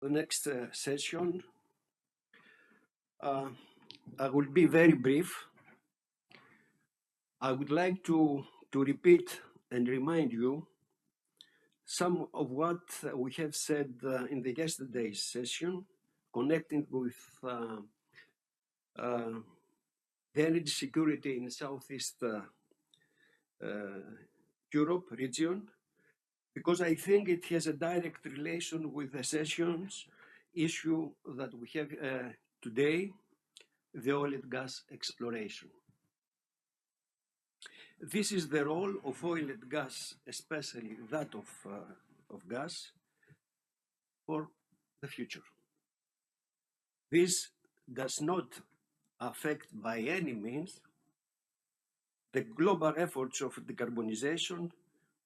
the next session. I will be very brief. I would like to repeat and remind you some of what we have said in the yesterday's session, connecting with the energy security in Southeast Europe region, because I think it has a direct relation with the session's issue that we have today, the oil and gas exploration. This is the role of oil and gas, especially that of gas, for the future. This does not affect by any means the global efforts of decarbonization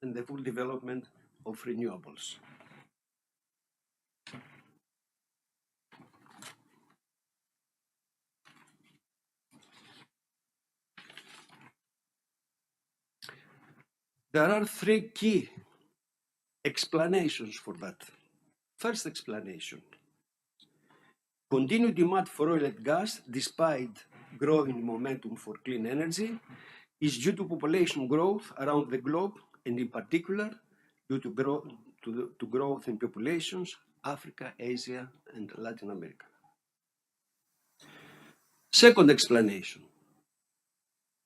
and the full development of renewables. There are three key explanations for that. First explanation: continued demand for oil and gas, despite growing momentum for clean energy, is due to population growth around the globe, and in particular, due to growth in populations, Africa, Asia, and Latin America. Second explanation: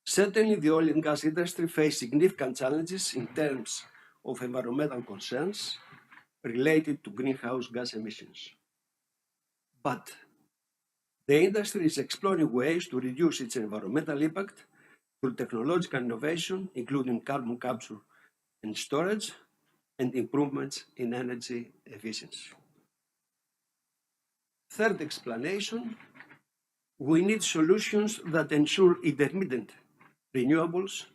certainly the oil and gas industry faces significant challenges in terms of environmental concerns related to greenhouse gas emissions. But the industry is exploring ways to reduce its environmental impact through technological innovation, including carbon capture and storage, and improvements in energy efficiency. Third explanation: we need solutions that ensure intermittent renewables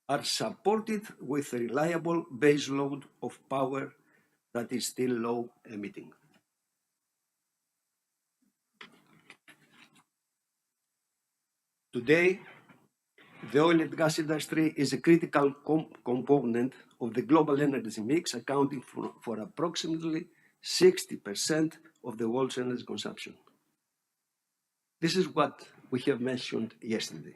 are supported with a reliable base load of power that is still low emitting. Today, the oil and gas industry is a critical component of the global energy mix, accounting for approximately 60% of the world's energy consumption. This is what we have mentioned yesterday.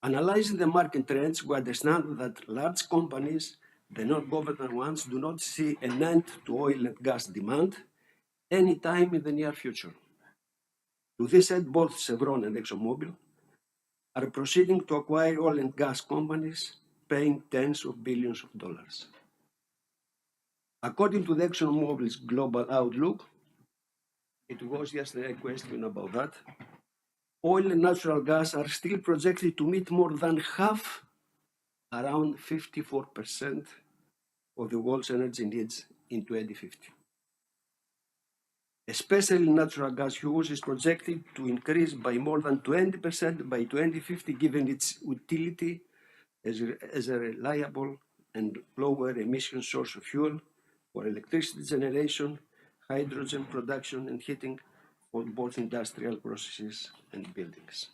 Analyzing the market trends, we understand that large companies, the non-governmental ones, do not see an end to oil and gas demand anytime in the near future. To this end, both Chevron and ExxonMobil are proceeding to acquire oil and gas companies, paying tens of billions of dollars. According to the ExxonMobil's global outlook, it was yesterday a question about that, oil and natural gas are still projected to meet more than half, around 54% of the world's energy needs in 2050. Especially natural gas use is projected to increase by more than 20% by 2050, given its utility as a reliable and lower emission source of fuel for electricity generation, hydrogen production, and heating for both industrial processes and buildings.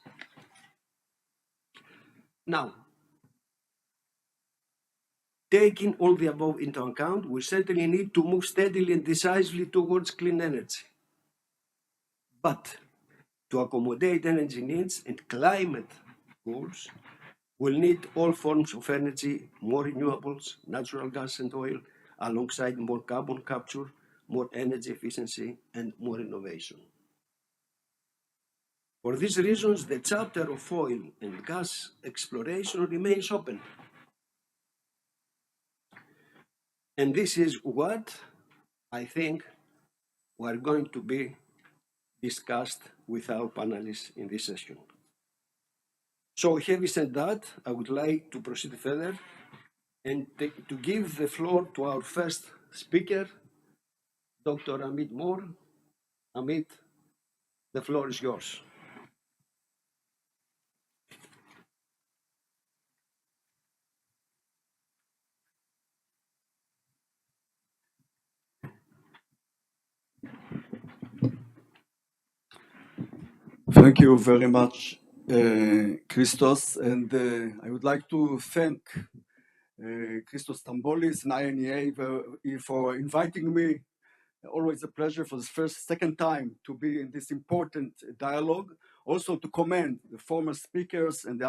Now, taking all the above into account, we certainly need to move steadily and decisively towards clean energy. But to accommodate energy needs and climate goals, we'll need all forms of energy, more renewables, natural gas and oil, alongside more carbon capture, more energy efficiency, and more innovation. For these reasons, the chapter of oil and gas exploration remains open. And this is what I think we are going to be discussed with our panelists in this session. So having said that, I would like to proceed further and to give the floor to our first speaker, Dr. Amit Mor. Amit, the floor is yours. Thank you very much, Christos, and I would like to thank Christos Stambolis and INEA for inviting me Always a pleasure for the second time to be in this important dialogue. Also to commend the former speakers and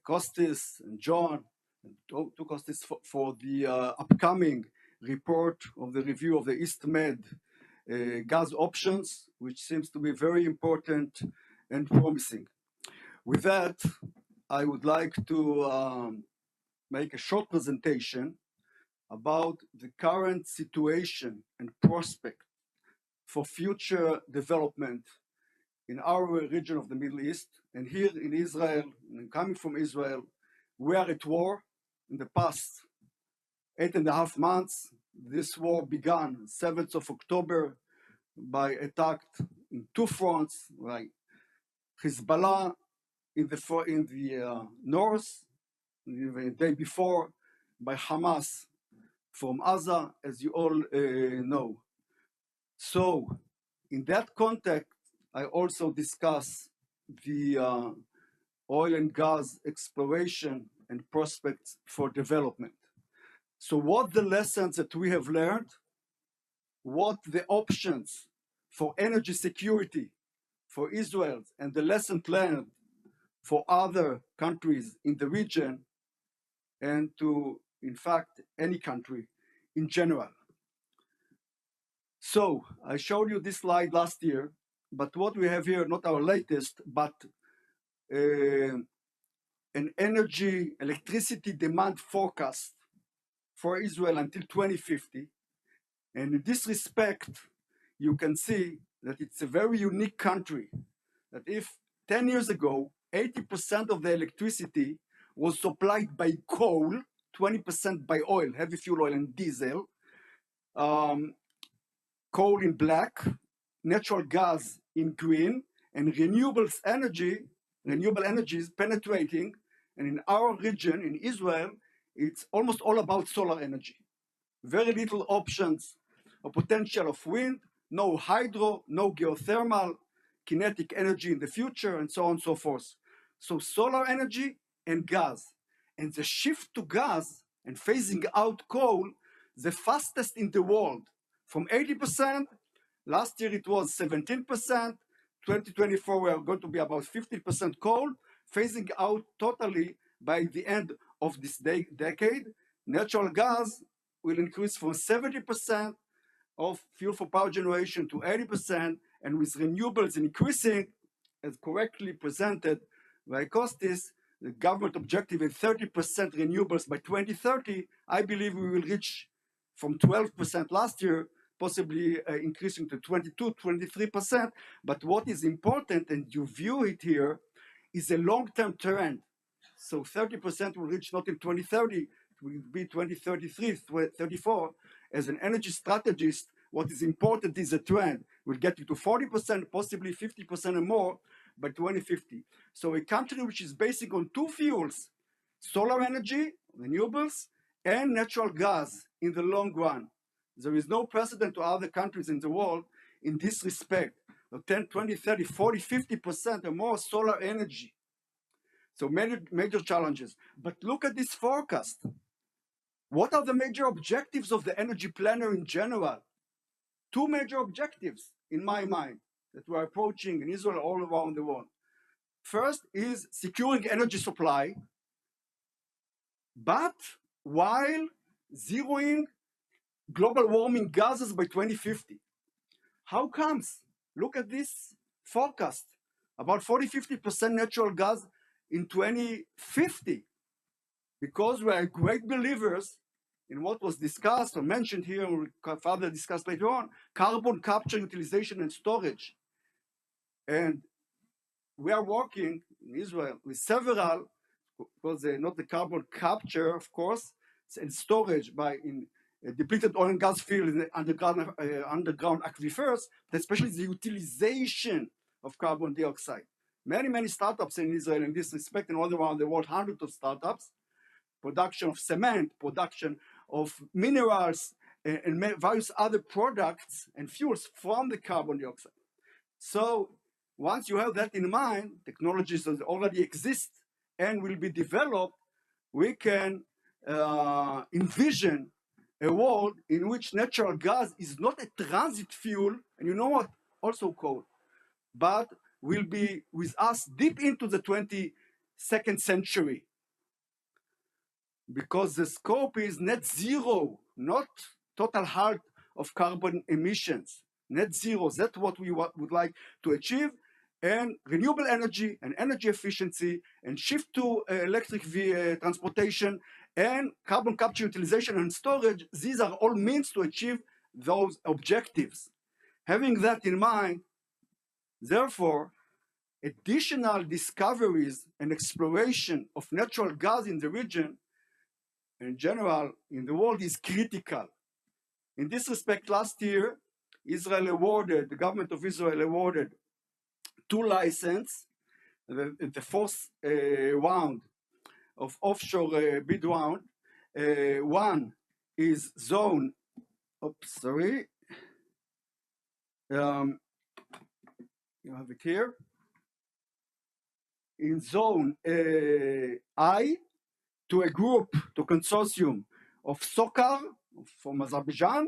Costis and John, and to Costis for the upcoming report of the review of the East Med gas options, which seems to be very important and promising. With that, I would like to make a short presentation about the current situation and prospect for future development in our region of the Middle East. And here in Israel, and coming from Israel, we are at war. In the past 8.5 months, this war began 7th of October by attack in two fronts, by Hezbollah in the north, the day before by Hamas from Gaza, as you all know. So in that context, I also discuss the oil and gas exploration and prospects for development. So what the lessons that we have learned, what the options for energy security for Israel, and the lessons learned for other countries in the region, and to, in fact, any country in general. So I showed you this slide last year, but what we have here, not our latest, but an electricity demand forecast for Israel until 2050. And in this respect, you can see that it's a very unique country, that if 10 years ago, 80% of the electricity was supplied by coal, 20% by oil, heavy fuel oil and diesel, coal in black, natural gas in green, and renewable energies penetrating. And in our region, in Israel, it's almost all about solar energy. Very little options or potential of wind, no hydro, no geothermal, kinetic energy in the future, and so on and so forth. So solar energy and gas. And the shift to gas and phasing out coal, the fastest in the world, from 80%, last year it was 17%, 2024 we are going to be about 50% coal, phasing out totally by the end of this decade. Natural gas will increase from 70% of fuel for power generation to 80%, and with renewables increasing, as correctly presented by Costis, the government objective is 30% renewables by 2030. I believe we will reach from 12% last year, possibly increasing to 22, 23%. But what is important, and you view it here, is a long-term trend. So 30% will reach not in 2030, it will be 2033, 34. As an energy strategist, what is important is a trend. We'll get you to 40%, possibly 50% or more by 2050. So a country which is basing on two fuels, solar energy, renewables, and natural gas in the long run. There is no precedent to other countries in the world in this respect. 10, 20, 30, 40, 50% or more solar energy. So major challenges. But look at this forecast. What are the major objectives of the energy planner in general? Two major objectives in my mind that we're approaching in Israel all around the world. First is securing energy supply, but while zeroing global warming gases by 2050. How comes? Look at this forecast, about 40-50% natural gas in 2050, because we are great believers in what was discussed or mentioned here, and we'll further discuss later on, carbon capture, utilization, and storage. And we are working in Israel with several, because not the carbon capture, of course, and storage in depleted oil and gas field in the underground aquifers, but especially the utilization of carbon dioxide. Many startups in Israel in this respect, and all around the world, hundreds of startups, production of cement, production of minerals, and various other products and fuels from the carbon dioxide. So once you have that in mind, technologies that already exist and will be developed, we can envision a world in which natural gas is not a transit fuel, and you know what, also coal, but will be with us deep into the 22nd century. Because the scope is net zero, not total halt of carbon emissions. Net zero, that's what we would like to achieve. And renewable energy and energy efficiency and shift to electric transportation and carbon capture, utilization, and storage, these are all means to achieve those objectives. Having that in mind, therefore, additional discoveries and exploration of natural gas in the region in general in the world is critical. In this respect, last year, the government of Israel awarded 2 licenses, the fourth round of offshore bid round. One is zone, you have it here. In zone I, to a group, to consortium of SOCAR from Azerbaijan,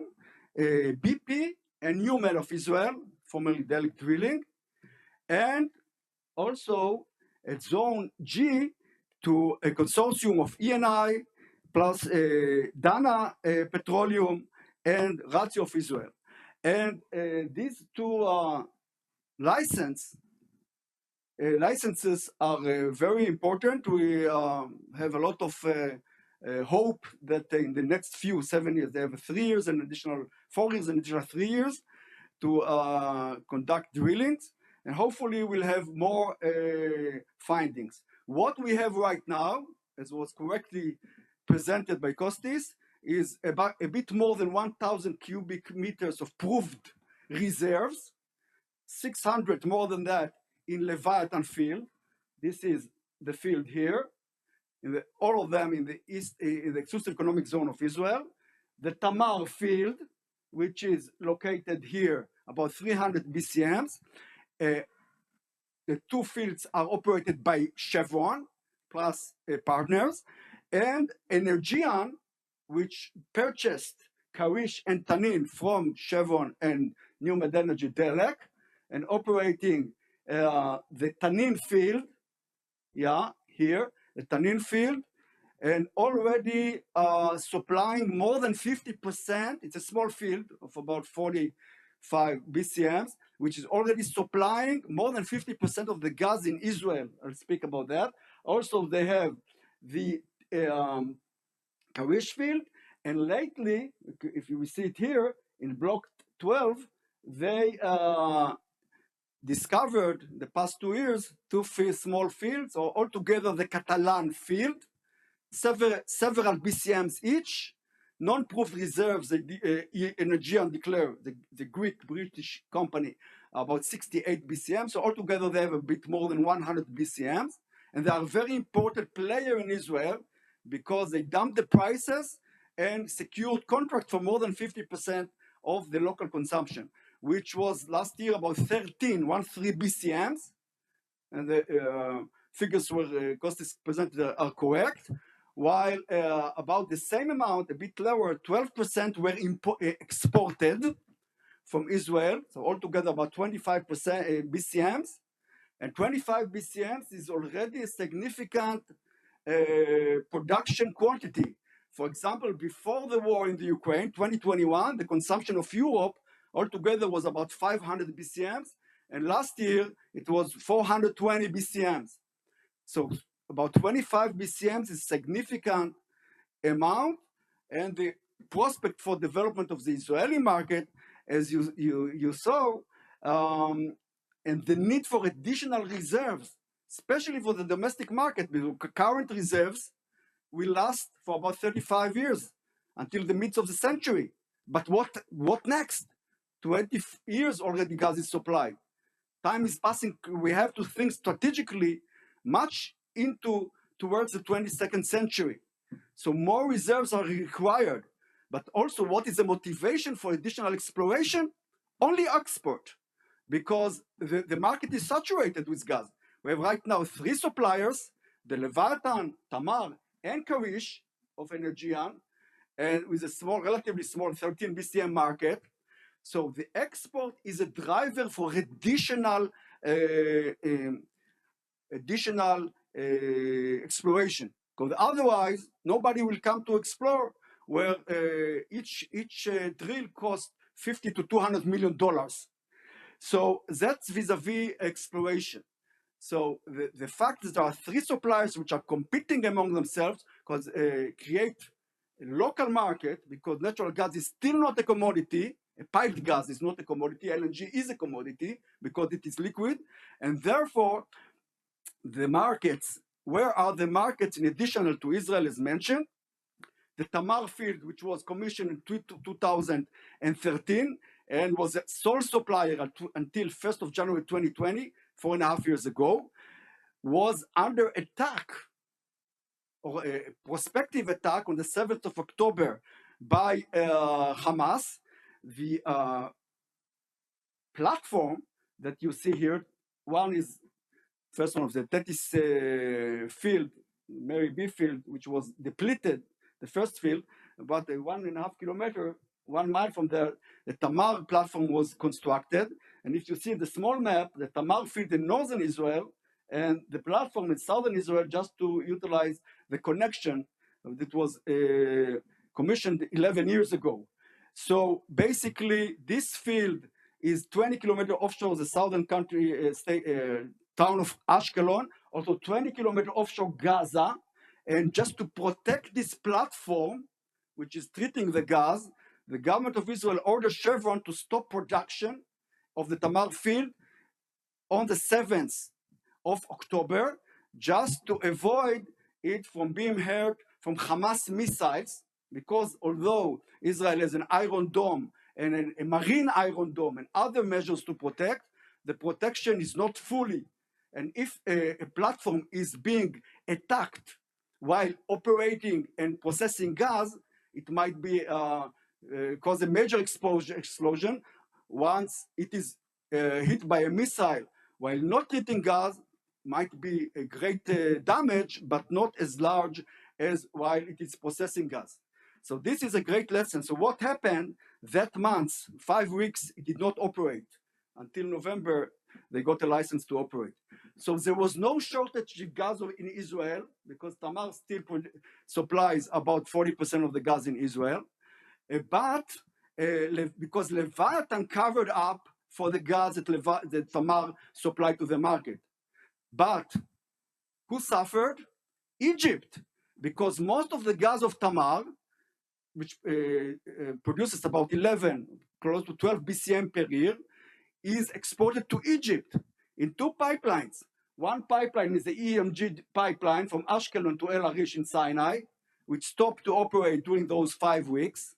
BP, and NewMed of Israel, formerly Delek Drilling, and also at zone G to a consortium of ENI plus Dana Petroleum and Ratio of Israel. And these 2 licenses are very important. We have a lot of hope that in the next 7 years, they have 3 years and additional 4 years and additional 3 years to conduct drillings, and hopefully we'll have more findings. What we have right now, as was correctly presented by Kostis, is about a bit more than 1,000 cubic meters of proved reserves, 600 more than that in Leviathan field. This is the field here, all of them in the exclusive economic zone of Israel. The Tamar field, which is located here, about 300 BCMs. The 2 fields are operated by Chevron plus partners, and Energean, which purchased Karish and Tanin from Chevron and NewMed Energy Delek, and operating the Tanin field, here, the Tanin field, and already supplying more than 50%. It's a small field of about 45 BCMs, which is already supplying more than 50% of the gas in Israel. I'll speak about that. Also, they have the Karish field, and lately, if you see it here in block 12, they discovered the past 2 years 2 small fields, or altogether the Catalan field, several BCMs each, non-proved reserves. Energean declared, the Greek-British company, about 68 BCMs. So altogether they have a bit more than 100 BCMs, and they are a very important player in Israel because they dumped the prices and secured contract for more than 50% of the local consumption, which was last year about 13 BCMs, and the figures were Kostis presented are correct, while about the same amount, a bit lower, 12% were exported from Israel. So altogether about 25% BCMs, and 25 BCMs is already a significant production quantity. For example, before the war in the Ukraine, 2021, the consumption of Europe altogether was about 500 BCMs, and last year it was 420 BCMs. So about 25 BCMs is a significant amount, and the prospect for development of the Israeli market, as you saw, and the need for additional reserves, especially for the domestic market, because current reserves will last for about 35 years until the mid of the century. But what next? 20 years already gas is supplied. Time is passing. We have to think strategically much towards the 22nd century. So more reserves are required. But also, what is the motivation for additional exploration? Only export, because the market is saturated with gas. We have right now 3 suppliers, the Leviathan, Tamar, and Karish of Energean, and with a small, relatively small 13 BCM market. So the export is a driver for additional exploration, because otherwise nobody will come to explore where each drill costs $50 to $200 million. So that's vis-a-vis exploration. So the fact that there are three suppliers which are competing among themselves because create a local market, because natural gas is still not a commodity. A piped gas is not a commodity. LNG is a commodity because it is liquid, and therefore the markets. Where are the markets in addition to Israel, as mentioned? The Tamar field, which was commissioned in 2013 and was a sole supplier until 1st of January 2020, 4.5 years ago, was under attack, or a prospective attack, on the 7th of October by Hamas. The platform that you see here, one is first one of the Tethys field, Mary B field, which was depleted, the first field, about 1.5 kilometers, 1 mile from there, the Tamar platform was constructed. And if you see the small map, the Tamar field in northern Israel and the platform in southern Israel, just to utilize the connection that was commissioned 11 years ago. So basically, this field is 20 kilometers offshore the southern country town of Ashkelon, also 20 kilometers offshore Gaza. And just to protect this platform, which is treating the gas, the government of Israel ordered Chevron to stop production of the Tamar field on the 7th of October, just to avoid it from being hurt from Hamas missiles, because although Israel has an Iron Dome and a marine Iron Dome and other measures to protect, the protection is not fully. And if a platform is being attacked while operating and processing gas, it might be cause a major explosion. Once it is hit by a missile while not hitting gas, might be a great damage, but not as large as while it is processing gas. So this is a great lesson. So what happened that month, 5 weeks, it did not operate. Until November, they got a license to operate. So there was no shortage of gas in Israel, because Tamar still supplies about 40% of the gas in Israel. But because Leviathan covered up for the gas that Tamar supplied to the market. But who suffered? Egypt, because most of the gas of Tamar, which produces about 11, close to 12 BCM per year, is exported to Egypt in 2 pipelines. One pipeline is the EMG pipeline from Ashkelon to El Arish in Sinai, which stopped to operate during those 5 weeks.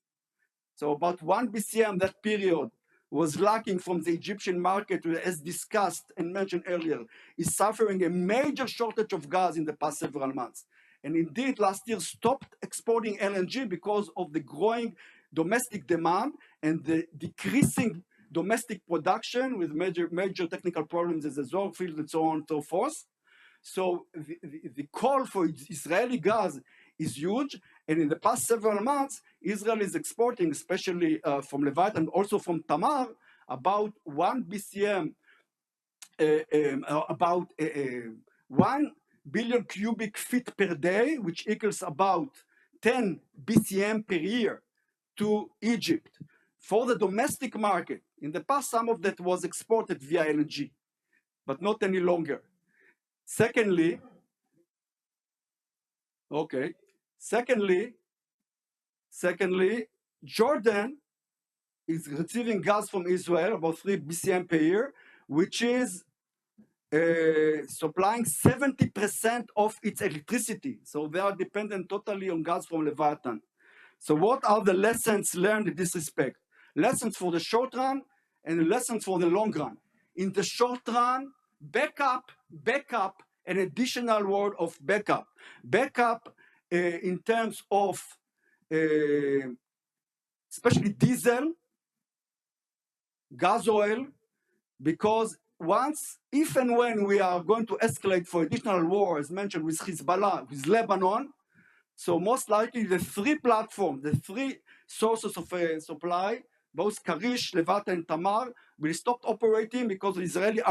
So about 1 BCM that period was lacking from the Egyptian market, as discussed and mentioned earlier, is suffering a major shortage of gas in the past several months. And indeed, last year stopped exporting LNG because of the growing domestic demand and the decreasing domestic production with major technical problems as the Zohr field and so on and so forth. So the call for Israeli gas is huge. And in the past several months, Israel is exporting, especially from Leviathan, also from Tamar, about 1 BCM, about 1 billion cubic feet per day, which equals about 10 BCM per year to Egypt for the domestic market. In the past, some of that was exported via LNG, but not any longer. Secondly, Jordan is receiving gas from Israel, about 3 BCM per year, which is supplying 70% of its electricity. So they are dependent totally on gas from Leviathan. So what are the lessons learned in this respect? Lessons for the short run and lessons for the long run. In the short run, backup, an additional word of backup. Backup in terms of especially diesel, gas oil, because once, if and when we are going to escalate for additional war, as mentioned with Hezbollah, with Lebanon, So most likely the three platforms, the three sources of supply, both Karish, Levata, and Tamar, will stop operating because the Israeli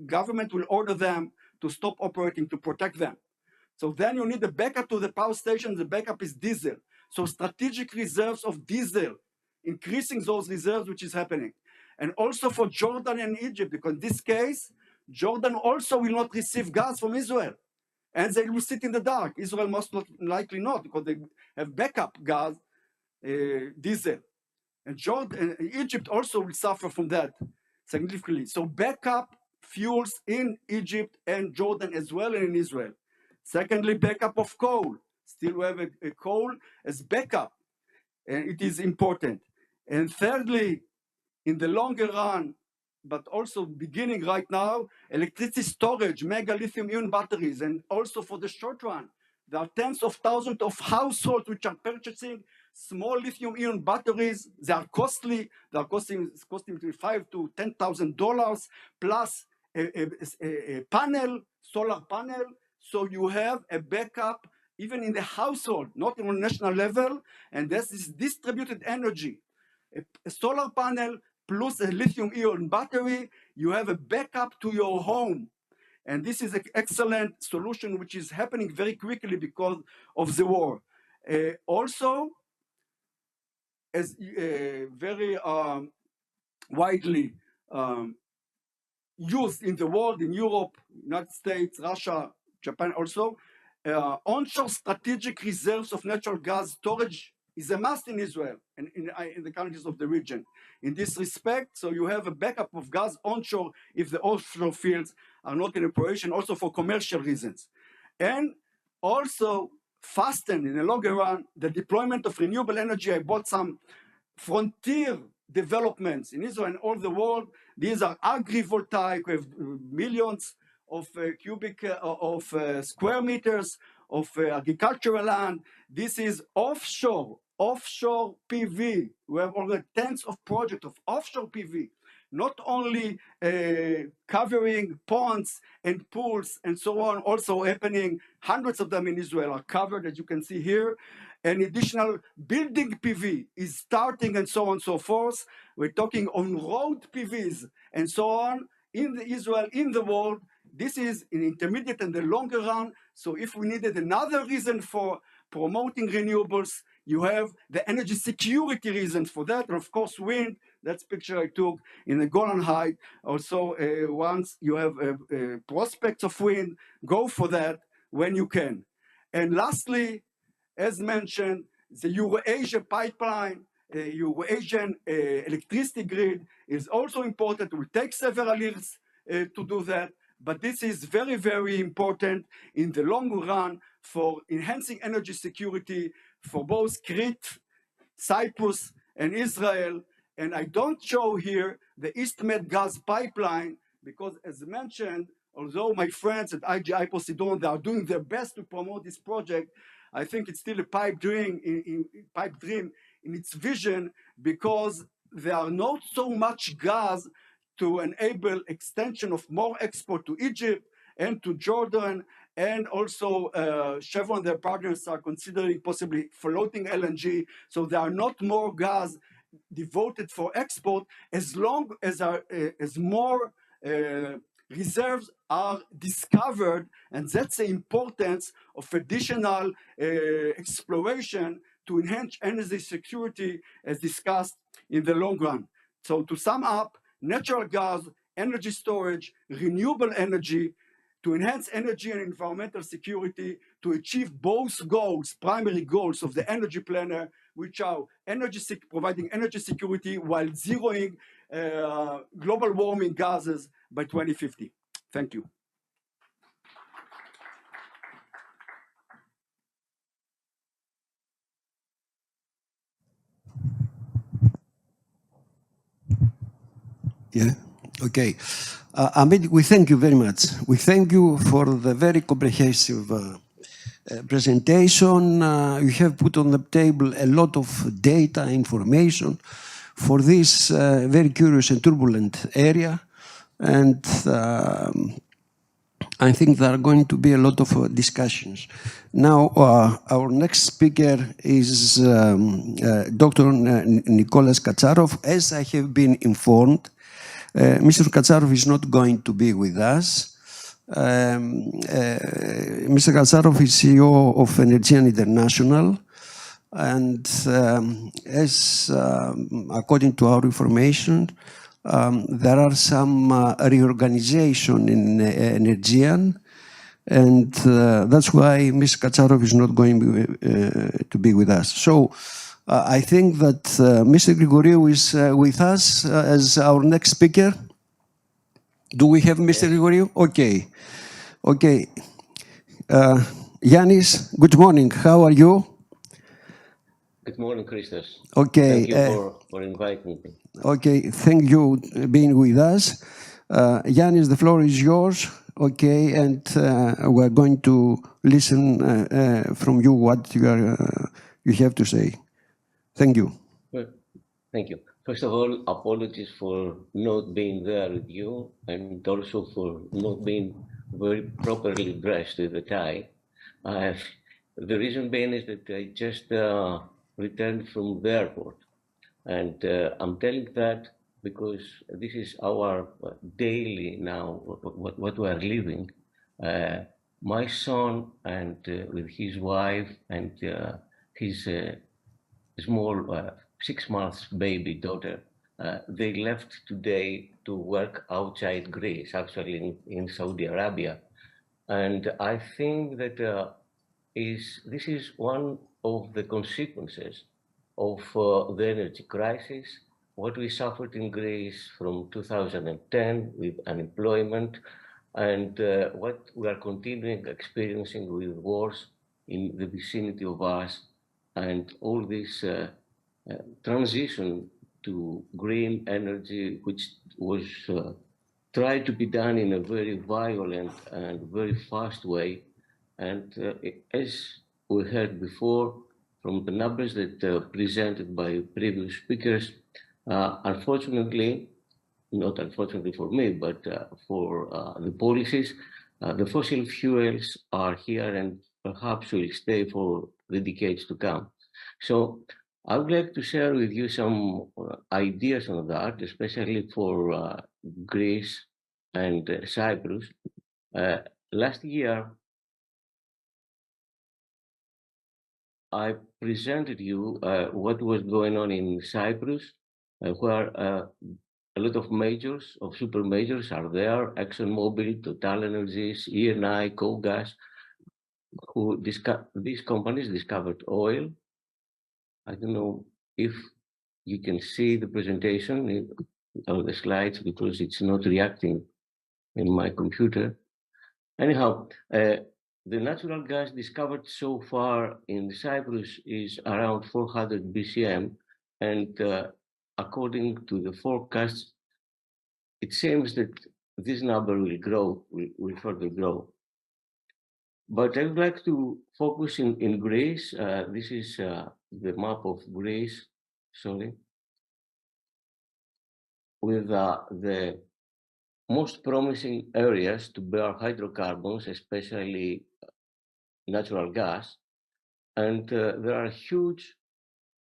government will order them to stop operating to protect them. So then you need a backup to the power station. The backup is diesel. So strategic reserves of diesel, increasing those reserves, which is happening. And also for Jordan and Egypt, because in this case, Jordan also will not receive gas from Israel. And they will sit in the dark. Israel most likely not, because they have backup gas, diesel. And Jordan, Egypt also will suffer from that significantly. So backup fuels in Egypt and Jordan as well, and in Israel. Secondly, backup of coal. Still we have a coal as backup, and it is important. And thirdly, in the longer run, but also beginning right now, electricity storage, mega lithium-ion batteries, and also for the short run, there are tens of thousands of households which are purchasing small lithium-ion batteries. They are costly. They are costing between $5,000 to $10,000 plus a panel, solar panel. So you have a backup even in the household, not on a national level, and this is distributed energy. A solar panel plus a lithium-ion battery, you have a backup to your home. And this is an excellent solution, which is happening very quickly because of the war. Also, as very widely used in the world, in Europe, United States, Russia, Japan also, onshore strategic reserves of natural gas storage is a must in Israel and in the countries of the region. In this respect, so you have a backup of gas onshore if the offshore fields are not in operation, also for commercial reasons. And also fasten in the longer run the deployment of renewable energy. I bought some frontier developments in Israel and all the world. These are agrivoltaic. We have millions of square meters of agricultural land. This is offshore PV. We have already tens of projects of offshore PV, not only covering ponds and pools and so on, also happening, hundreds of them in Israel are covered, as you can see here. And additional building PV is starting and so on and so forth. We're talking on road PVs and so on in Israel, in the world. This is in intermediate and the longer run. So if we needed another reason for promoting renewables, you have the energy security reasons for that. And of course, wind, that's picture I took in the Golan Heights. Also, once you have prospects of wind, go for that when you can. And lastly, as mentioned, the Euro-Asia pipeline, Euro-Asian electricity grid is also important. It will take several years to do that, but this is very, very important in the long run for enhancing energy security for both Crete, Cyprus, and Israel. And I don't show here the EastMed gas pipeline because, as mentioned, although my friends at IGI Poseidon, they are doing their best to promote this project, I think it's still a pipe dream in its vision because there are not so much gas to enable extension of more export to Egypt and to Jordan, and also Chevron, their partners are considering possibly floating LNG. So there are not more gas devoted for export as long as more reserves are discovered, and that's the importance of additional exploration to enhance energy security as discussed in the long run. So to sum up, natural gas, energy storage, renewable energy, to enhance energy and environmental security, to achieve both goals, primary goals of the energy planner, which are providing energy security while zeroing global warming gases by 2050. Thank you. Yeah, okay. Amit, we thank you very much. We thank you for the very comprehensive presentation. You have put on the table a lot of data, information for this very curious and turbulent area. And I think there are going to be a lot of discussions. Now, our next speaker is Dr. Nicholas Katsarov. As I have been informed, Mr. Katsarov is not going to be with us. Mr. Katsarov is CEO of Energean International, and as according to our information, there are some reorganization in Energean, and that's why Mr. Katsarov is not going to be with us. So I think that Mr. Grigoriou is with us as our next speaker. Do we have Mr. Grigoriou? Okay. Okay. Yanis, good morning. How are you? Good morning, Christos. Okay. Thank you for inviting me. Okay, thank you for being with us. Yanis, the floor is yours. Okay, and we're going to listen from you what you have to say. Thank you. Well, thank you. First of all, apologies for not being there with you, and also for not being very properly dressed with a tie. The reason being is that I just returned from the airport, and I'm telling that because this is our daily now, what we are living. My son and with his wife and his small 6 months baby daughter, they left today to work outside Greece, actually in Saudi Arabia. And I think that this is one of the consequences of the energy crisis, what we suffered in Greece from 2010 with unemployment, and what we are continuing experiencing with wars in the vicinity of us, and all this transition to green energy, which was tried to be done in a very violent and very fast way. And as we heard before from the numbers that presented by previous speakers, unfortunately, not unfortunately for me, but for the policies, the fossil fuels are here and perhaps will stay for the decades to come. So I would like to share with you some ideas on that, especially for Greece and Cyprus. Last year, I presented you what was going on in Cyprus, where a lot of majors, of super majors are there, ExxonMobil, Total Energies, Eni, KOGAS, who these companies discovered oil. I don't know if you can see the presentation or the slides because it's not reacting in my computer. Anyhow, the natural gas discovered so far in Cyprus is around 400 BCM, and according to the forecasts, it seems that this number will grow, will further grow. But I would like to focus in Greece. This is the map of Greece, sorry, with the most promising areas to burn hydrocarbons, especially natural gas. And there are huge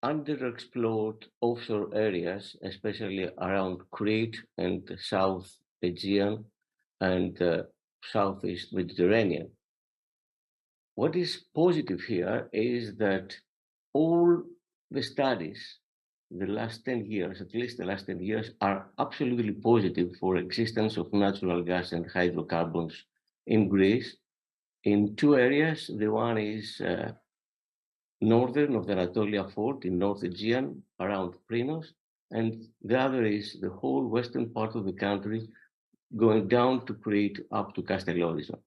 underexplored offshore areas, especially around Crete and South Aegean and Southeast Mediterranean. What is positive here is that all the studies, the last 10 years, at least the last 10 years, are absolutely positive for existence of natural gas and hydrocarbons in Greece in two areas. The one is northern of the Anatolia Fault in North Aegean around Prinos, and the other is the whole western part of the country going down to Crete up to Castellorizo.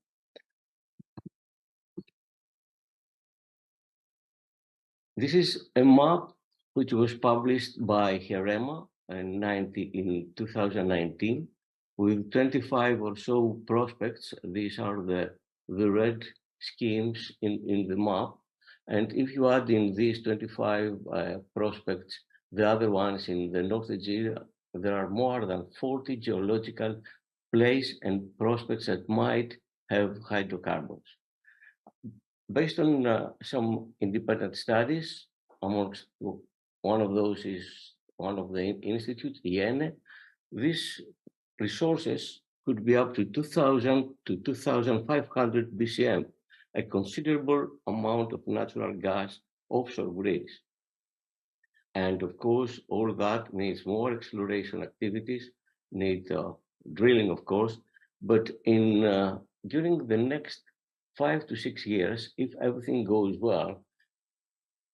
This is a map which was published by Herema in 2019 with 25 or so prospects. These are the red schemes in the map. And if you add in these 25 prospects, the other ones in the North Aegean, there are more than 40 geological plays and prospects that might have hydrocarbons. Based on some independent studies, amongst one of those is one of the institutes, IENE, these resources could be up to 2,000 to 2,500 BCM, a considerable amount of natural gas offshore Greece. And of course, all that needs more exploration activities, need drilling, of course, but during the next 5 to 6 years, if everything goes well,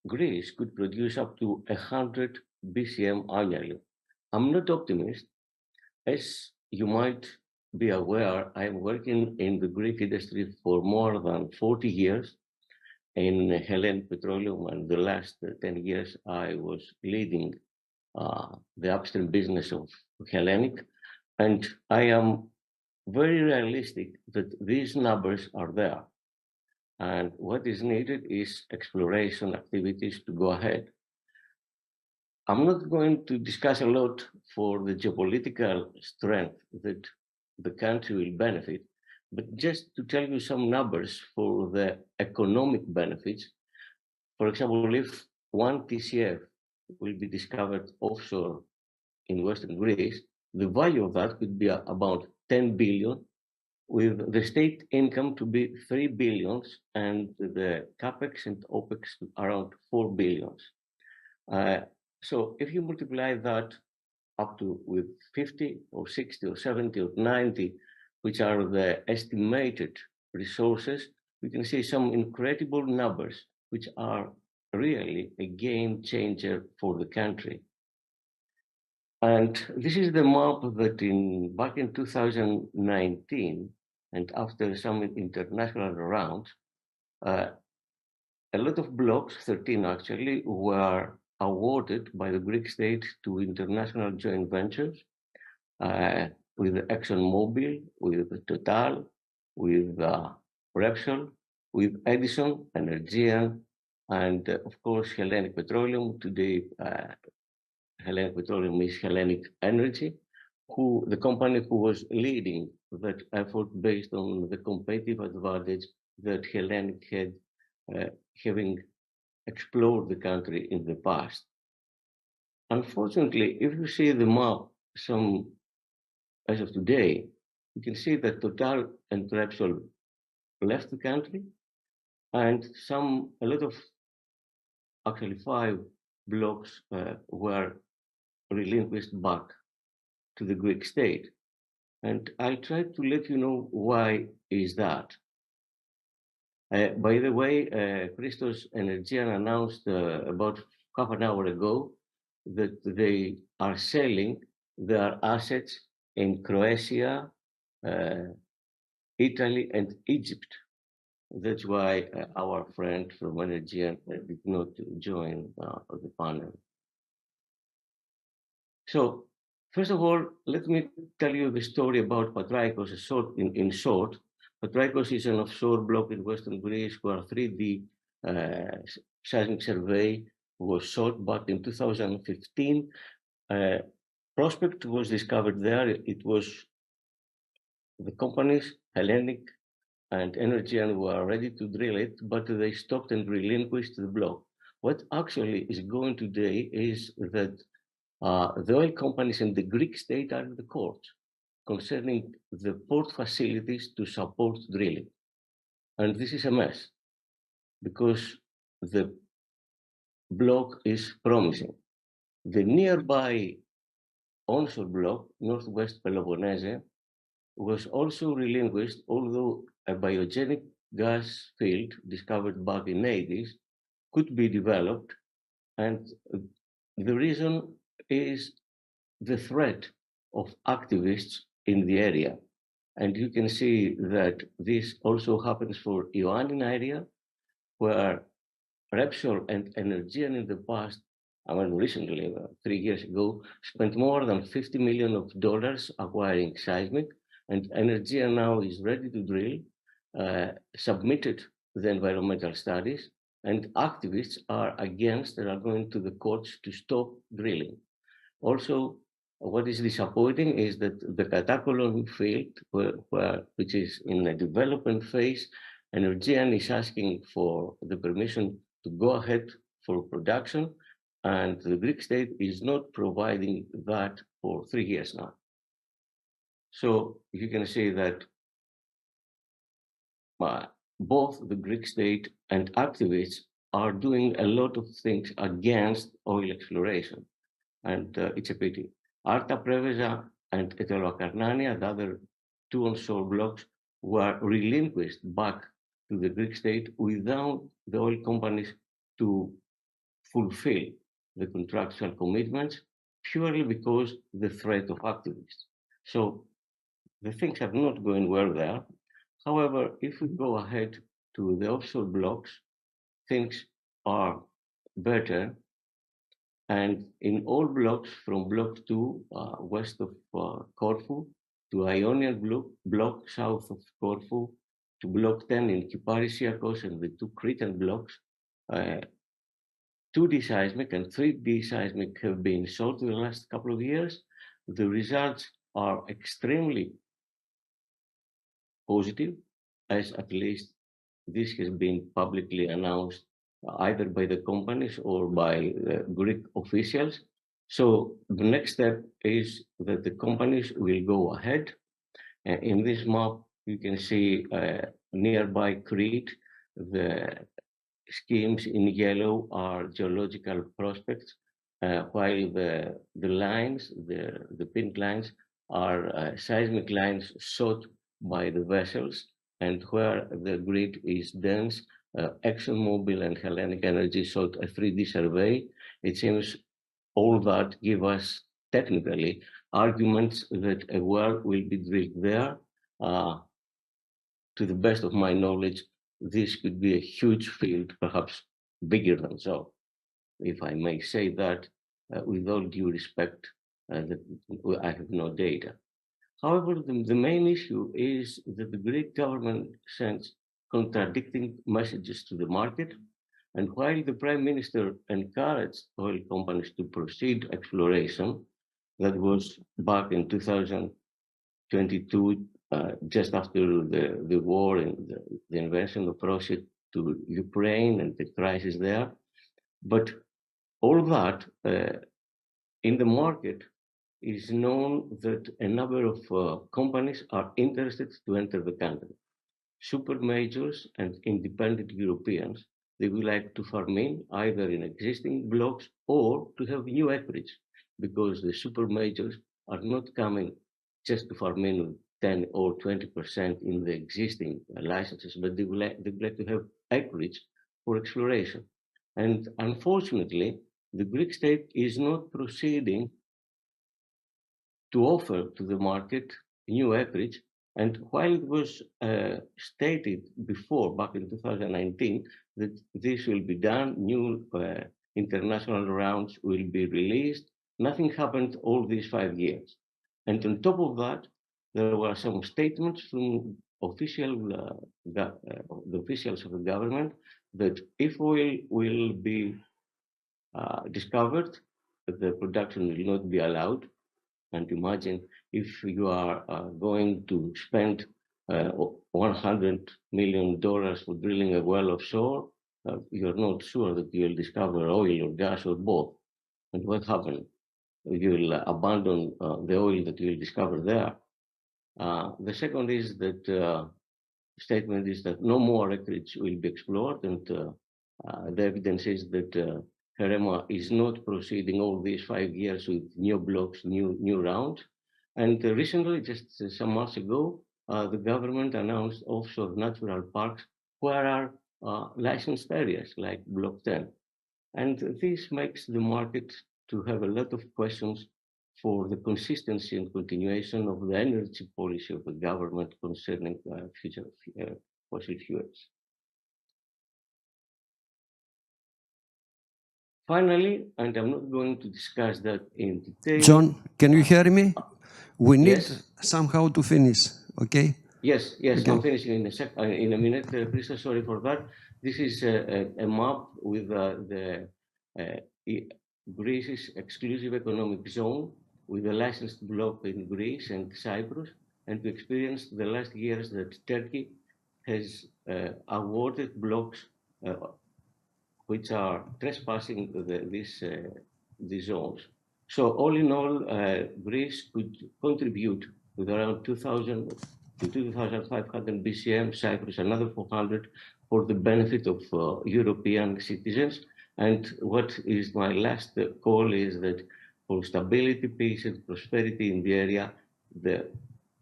Greece could produce up to 100 BCM annually. I'm not optimist. As you might be aware, I'm working in the Greek industry for more than 40 years in Hellenic Petroleum, and the last 10 years I was leading the upstream business of Hellenic, and I am very realistic that these numbers are there. And what is needed is exploration activities to go ahead. I'm not going to discuss a lot for the geopolitical strength that the country will benefit, but just to tell you some numbers for the economic benefits. For example, if 1 TCF will be discovered offshore in Western Greece, the value of that could be about 10 billion, with the state income to be 3 billions and the capex and opex around 4 billions. So if you multiply that up to with 50 or 60 or 70 or 90, which are the estimated resources, we can see some incredible numbers, which are really a game changer for the country. And this is the map that back in 2019, and after some international rounds, a lot of blocks, 13 actually, were awarded by the Greek state to international joint ventures with ExxonMobil, with Total, with Repsol, with Edison, Energean, and of course Hellenic Petroleum. Today, Hellenic Petroleum is Hellenic Energy, the company who was leading that effort based on the competitive advantage that Hellenic had, having explored the country in the past. Unfortunately, if you see the map as of today, you can see that Total and Repsol left the country, and a lot of, actually 5 blocks were relinquished back to the Greek state. And I'll try to let you know why is that. By the way, Christos Energean announced about half an hour ago that they are selling their assets in Croatia, Italy, and Egypt. That's why our friend from Energean did not join the panel. So, first of all, let me tell you the story about Patraikos in short. Patraikos is an offshore block in Western Greece where 3D seismic survey was shot back in 2015. Prospect was discovered there. It was the companies, Hellenic and Energean, were ready to drill it, but they stopped and relinquished the block. What actually is going today is that the oil companies and the Greek state are in the court concerning the port facilities to support drilling. And this is a mess because the block is promising. The nearby onshore block, Northwest Peloponnese, was also relinquished, although a biogenic gas field discovered back in the 80s could be developed. And the reason is the threat of activists in the area. And you can see that this also happens for Ioannin area, where Repsol and Energean in the past, recently, 3 years ago, spent more than $50 million acquiring seismic, and Energean now is ready to drill, submitted the environmental studies, and activists are against and are going to the courts to stop drilling. Also, what is disappointing is that the Katakolon field, which is in a development phase, Energean is asking for the permission to go ahead for production, and the Greek state is not providing that for 3 years now. So you can say that both the Greek state and activists are doing a lot of things against oil exploration, and it's a pity. Arta Preveza and Eteroakarnania, the other 2 onshore blocks, were relinquished back to the Greek state without the oil companies to fulfill the contractual commitments, purely because the threat of activists. So the things are not going well there. However, if we go ahead to the offshore blocks, things are better. And in all blocks, from block 2 west of Corfu to Ionian block south of Corfu to block 10 in Kyparisiakos and the 2 Cretan blocks, 2D seismic and 3D seismic have been sought in the last couple of years. The results are extremely positive, as at least this has been publicly announced either by the companies or by Greek officials. So the next step is that the companies will go ahead. In this map, you can see nearby Crete. The schemes in yellow are geological prospects, while the lines, the pink lines, are seismic lines sought by the vessels, and where the grid is dense, ExxonMobil and Hellenic Energy sought a 3D survey. It seems all that give us technically arguments that a well will be drilled there. To the best of my knowledge, this could be a huge field, perhaps bigger than so, if I may say that, with all due respect, that I have no data. However, the main issue is that the Greek government sends contradicting messages to the market, and while the Prime Minister encouraged oil companies to proceed exploration, that was back in 2022, just after the war and the invasion of Russia to Ukraine and the crisis there. But all that in the market is known that a number of companies are interested to enter the country. Super majors and independent Europeans, they would like to farm in either in existing blocks or to have new acreage, because the super majors are not coming just to farm in 10 or 20% in the existing licenses, but they would like to have acreage for exploration. And unfortunately, the Greek state is not proceeding to offer to the market new acreage. And while it was stated before, back in 2019, that this will be done, new international rounds will be released, nothing happened all these 5 years. And on top of that, there were some statements from the officials of the government that if oil will be discovered, the production will not be allowed. And imagine if you are going to spend $100 million for drilling a well offshore, you're not sure that you'll discover oil or gas or both. And what happened? You'll abandon the oil that you'll discover there. The second is that statement is that no more acreage will be explored, and the evidence is that HEREMA is not proceeding all these 5 years with new blocks, new rounds. And recently, just some months ago, the government announced offshore natural parks where are licensed areas like Block 10. And this makes the market to have a lot of questions for the consistency and continuation of the energy policy of the government concerning future fossil fuels. Finally, and I'm not going to discuss that in detail. John, can you hear me? We need Yes. somehow to finish, okay? Yes, Okay. I'm finishing in a minute. Please, sorry for that. This is a map with Greece's exclusive economic zone. with a licensed block in Greece and Cyprus, and we experienced the last years that Turkey has awarded blocks which are trespassing these zones. So all in all, Greece could contribute with around 2,000 to 2,500 BCM, Cyprus another 400 for the benefit of European citizens. And what is my last call is that for stability, peace, and prosperity in the area, the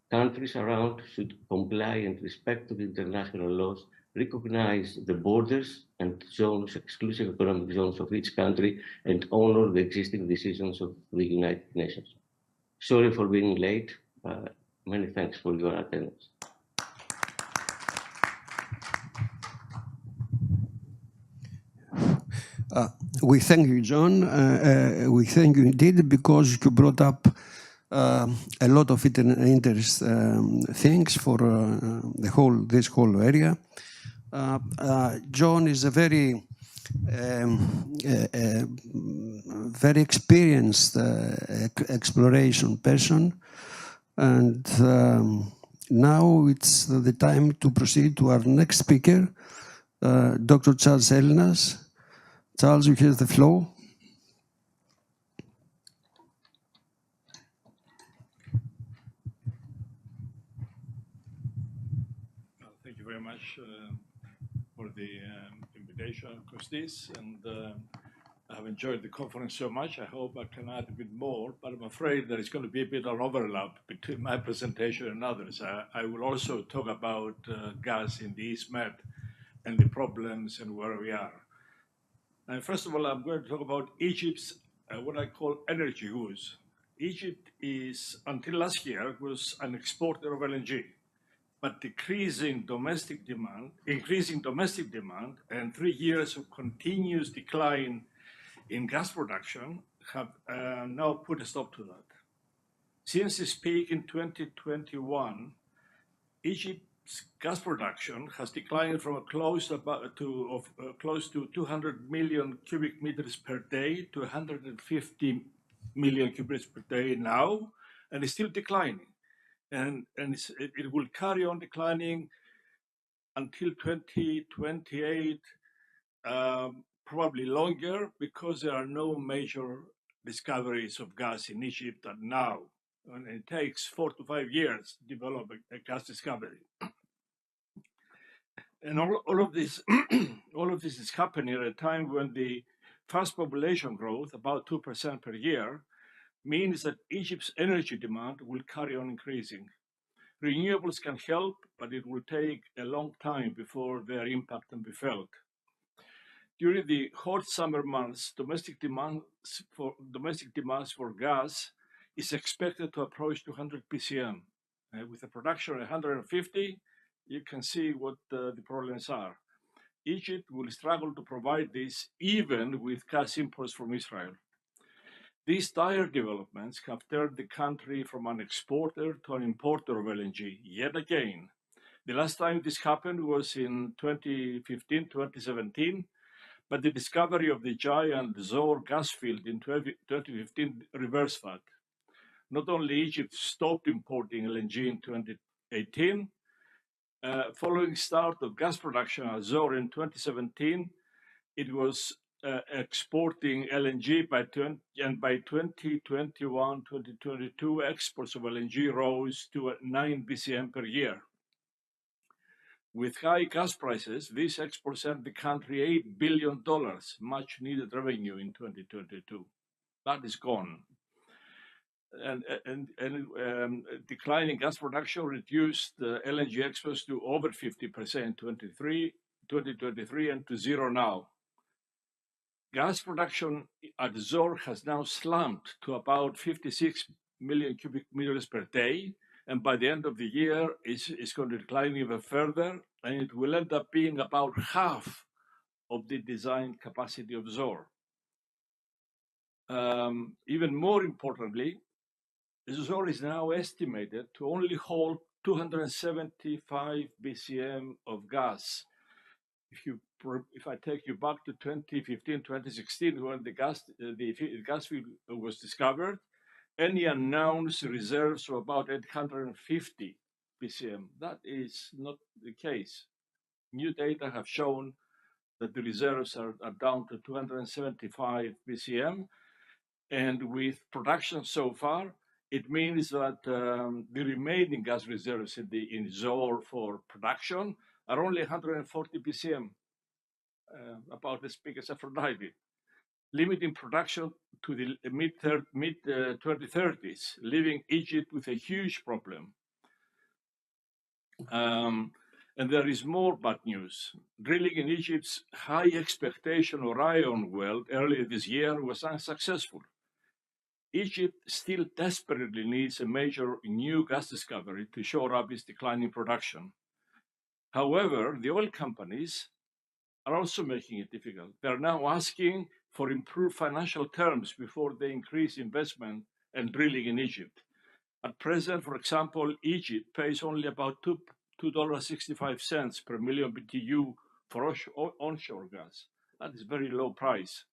countries around should comply and respect the international laws, recognize the borders and zones, exclusive economic zones of each country, and honor the existing decisions of the United Nations. Sorry for being late. Many thanks for your attendance. We thank you, John. We thank you indeed because you brought up a lot of interesting things for this whole area. John is a very experienced exploration person, and now it's the time to proceed to our next speaker, Dr. Charles Elinas. Charles, you have the floor. Thank you very much for the invitation, Kostis, and I've enjoyed the conference so much. I hope I can add a bit more, but I'm afraid there is going to be a bit of overlap between my presentation and others. I will also talk about gas in the East Med and the problems and where we are. And first of all, I'm going to talk about Egypt's what I call energy woes. Egypt is, until last year, was an exporter of LNG, but increasing domestic demand, and 3 years of continuous decline in gas production have now put a stop to that. Since its peak in 2021, Egypt's gas production has declined from close to 200 million cubic meters per day to 150 million cubic meters per day now, and it's still declining. And it will carry on declining until 2028, probably longer, because there are no major discoveries of gas in Egypt now. And it takes 4 to 5 years to develop a gas discovery. And all of this, all of this is happening at a time when the fast population growth, about 2% per year, means that Egypt's energy demand will carry on increasing. Renewables can help, but it will take a long time before their impact can be felt. During the hot summer months, domestic demands for gas is expected to approach 200 BCM. With a production of 150, you can see what the problems are. Egypt will struggle to provide this even with gas imports from Israel. These dire developments have turned the country from an exporter to an importer of LNG yet again. The last time this happened was in 2015, 2017, but the discovery of the giant Zohr gas field in 2015 reversed that. Not only Egypt stopped importing LNG in 2018, following start of gas production at Zohr in 2017, it was exporting LNG and by 2021, 2022, exports of LNG rose to 9 BCM per year. With high gas prices, these exports sent the country $8 billion, much needed revenue in 2022. That is gone. And declining gas production reduced LNG exports to over 50% in 2023 and to zero now. Gas production at Zohr has now slumped to about 56 million cubic meters per day, and by the end of the year, it's going to decline even further, and it will end up being about half of the design capacity of Zohr. Even more importantly, Zohr is now estimated to only hold 275 BCM of gas. If I take you back to 2015, 2016, when the gas field was discovered, any announced reserves of about 850 BCM. That is not the case. New data have shown that the reserves are down to 275 BCM. And with production so far, it means that the remaining gas reserves in Zohr for production are only 140 BCM, about as big as Aphrodite, limiting production to the mid 2030s, leaving Egypt with a huge problem. And there is more bad news. Drilling in Egypt's high expectation Orion well earlier this year was unsuccessful. Egypt still desperately needs a major new gas discovery to shore up its declining production. However, the oil companies are also making it difficult. They're now asking for improved financial terms before they increase investment and drilling in Egypt. At present, for example, Egypt pays only about $2.65 per million BTU for onshore gas. That is a very low price.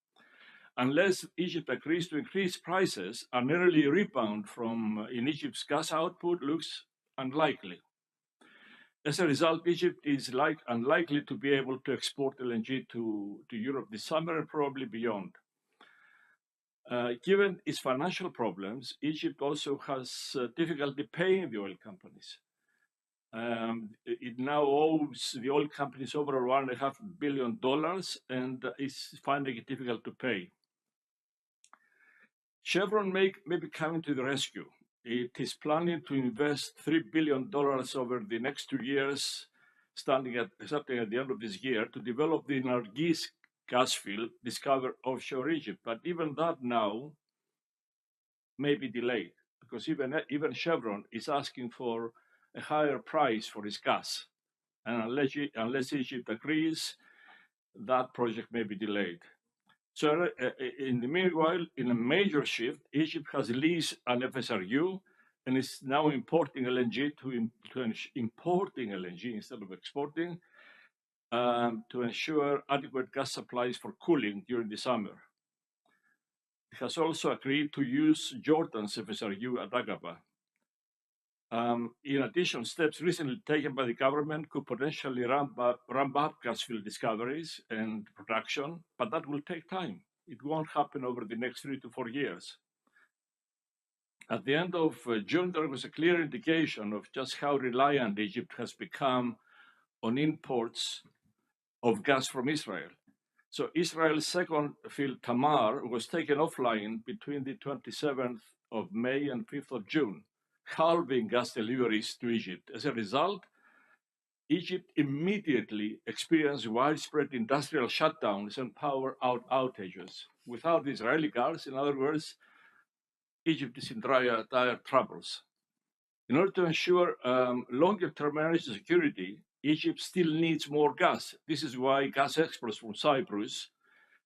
Unless Egypt agrees to increase prices, an early rebound in Egypt's gas output looks unlikely. As a result, Egypt is unlikely to be able to export LNG to Europe this summer and probably beyond. Given its financial problems, Egypt also has difficulty paying the oil companies. It now owes the oil companies over $1.5 billion and is finding it difficult to pay. Chevron may be coming to the rescue. It is planning to invest $3 billion over the next 2 years, starting at the end of this year, to develop the Nargis gas field discovered offshore Egypt. But even that now may be delayed because even Chevron is asking for a higher price for its gas. And unless Egypt agrees, that project may be delayed. So in the meanwhile, in a major shift, Egypt has leased an FSRU and is now importing LNG importing LNG instead of exporting to ensure adequate gas supplies for cooling during the summer. It has also agreed to use Jordan's FSRU at Aqaba. In addition, steps recently taken by the government could potentially ramp up gas field discoveries and production, but that will take time. It won't happen over the next 3 to 4 years. At the end of June, there was a clear indication of just how reliant Egypt has become on imports of gas from Israel. So Israel's second field, Tamar, was taken offline between the 27th of May and 5th of June, halving gas deliveries to Egypt. As a result, Egypt immediately experienced widespread industrial shutdowns and power outages. Without the Israeli gas, in other words, Egypt is in dire troubles. In order to ensure longer-term energy security, Egypt still needs more gas. This is why gas exports from Cyprus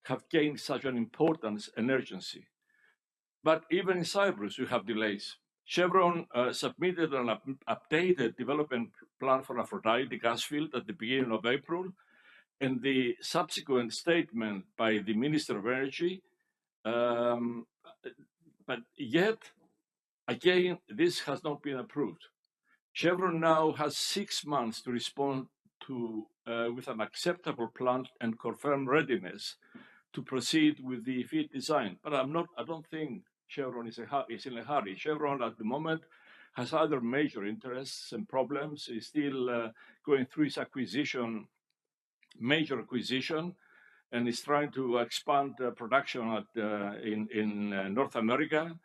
have gained such an importance and urgency. But even in Cyprus, we have delays. Chevron submitted an updated development plan for Aphrodite gas field at the beginning of April, and the subsequent statement by the Minister of Energy. But yet, again, this has not been approved. Chevron now has 6 months to respond with an acceptable plan and confirm readiness to proceed with the FEED design. But I don't think Chevron is in a hurry. Chevron at the moment has other major interests and problems. It's still going through its major acquisition, and is trying to expand production in North America.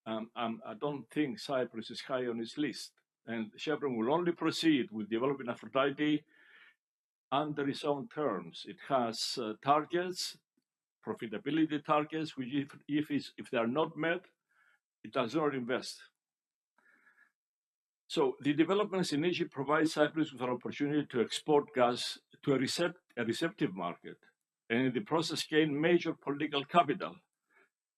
I don't think Cyprus is high on its list. And Chevron will only proceed with developing Aphrodite under its own terms. It has targets, profitability targets, which if they are not met, it does not invest. So the developments in Egypt provide Cyprus with an opportunity to export gas to a receptive market, and in the process gain major political capital.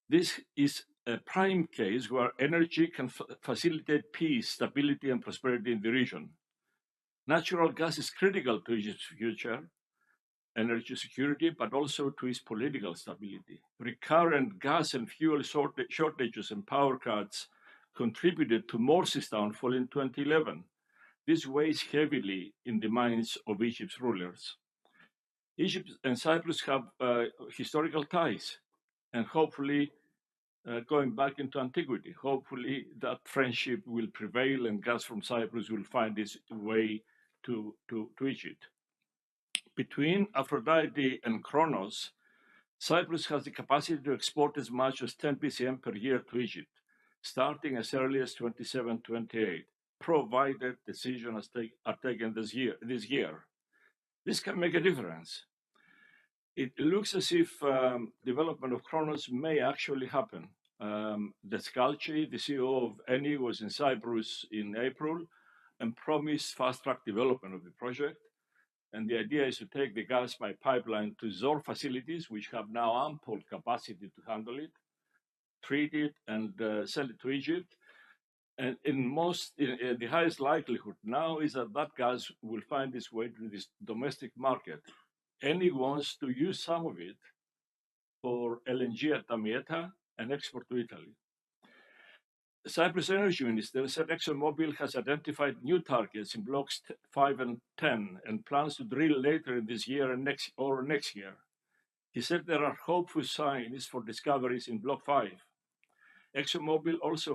This is a prime case where energy can facilitate peace, stability, and prosperity in the region. Natural gas is critical to Egypt's future, energy security, but also to its political stability. Recurrent gas and fuel shortages and power cuts contributed to Morsi's downfall in 2011. This weighs heavily in the minds of Egypt's rulers. Egypt and Cyprus have historical ties, and hopefully, going back into antiquity, hopefully that friendship will prevail and gas from Cyprus will find its way to Egypt. Between Aphrodite and Kronos, Cyprus has the capacity to export as much as 10 BCM per year to Egypt, starting as early as 27-28, provided decisions are taken this year. This can make a difference. It looks as if development of Kronos may actually happen. Deskalchi, the CEO of Eni, was in Cyprus in April and promised fast-track development of the project. And the idea is to take the gas by pipeline to Zohr facilities, which have now ample capacity to handle it, treat it, and send it to Egypt. And the highest likelihood now is that that gas will find its way to this domestic market. Eni wants to use some of it for LNG at Damietta and export to Italy. The Cyprus Energy Minister said ExxonMobil has identified new targets in blocks 5 and 10 and plans to drill later in this year and next year. He said there are hopeful signs for discoveries in block 5. ExxonMobil also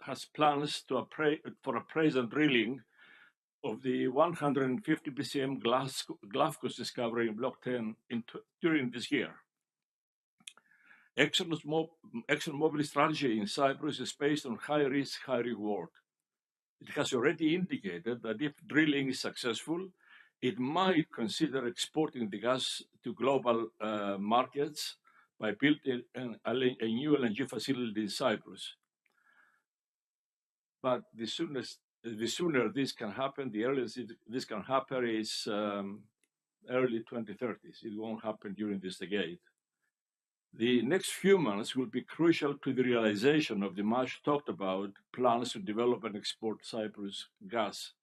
has plans for appraisal drilling of the 150 BCM Glafkos discovery in block 10 during this year. ExxonMobil's strategy in Cyprus is based on high risk, high reward. It has already indicated that if drilling is successful, it might consider exporting the gas to global markets by building a new LNG facility in Cyprus. But the sooner this can happen, the earliest this can happen is early 2030s. It won't happen during this decade. The next few months will be crucial to the realization of the much talked about plans to develop and export Cyprus gas.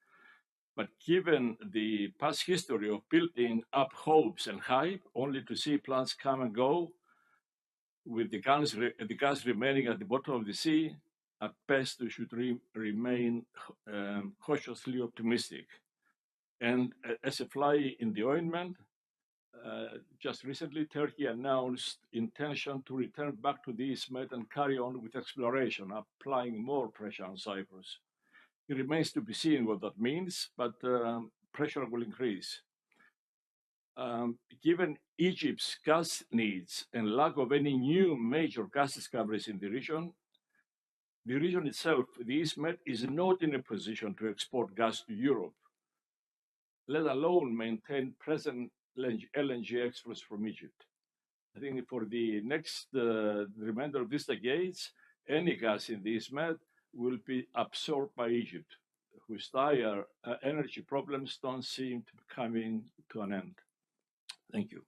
But given the past history of building up hopes and hype, only to see plans come and go, with the gas remaining at the bottom of the sea, at best we should remain cautiously optimistic. And as a fly in the ointment, just recently, Turkey announced intention to return back to the Med and carry on with exploration, applying more pressure on Cyprus. It remains to be seen what that means, but pressure will increase. Given Egypt's gas needs and lack of any new major gas discoveries in the region itself, the Med, is not in a position to export gas to Europe, let alone maintain present LNG exports from Egypt. I think for the next remainder of this decade, any gas in the Med will be absorbed by Egypt, whose dire energy problems don't seem to be coming to an end. Thank you.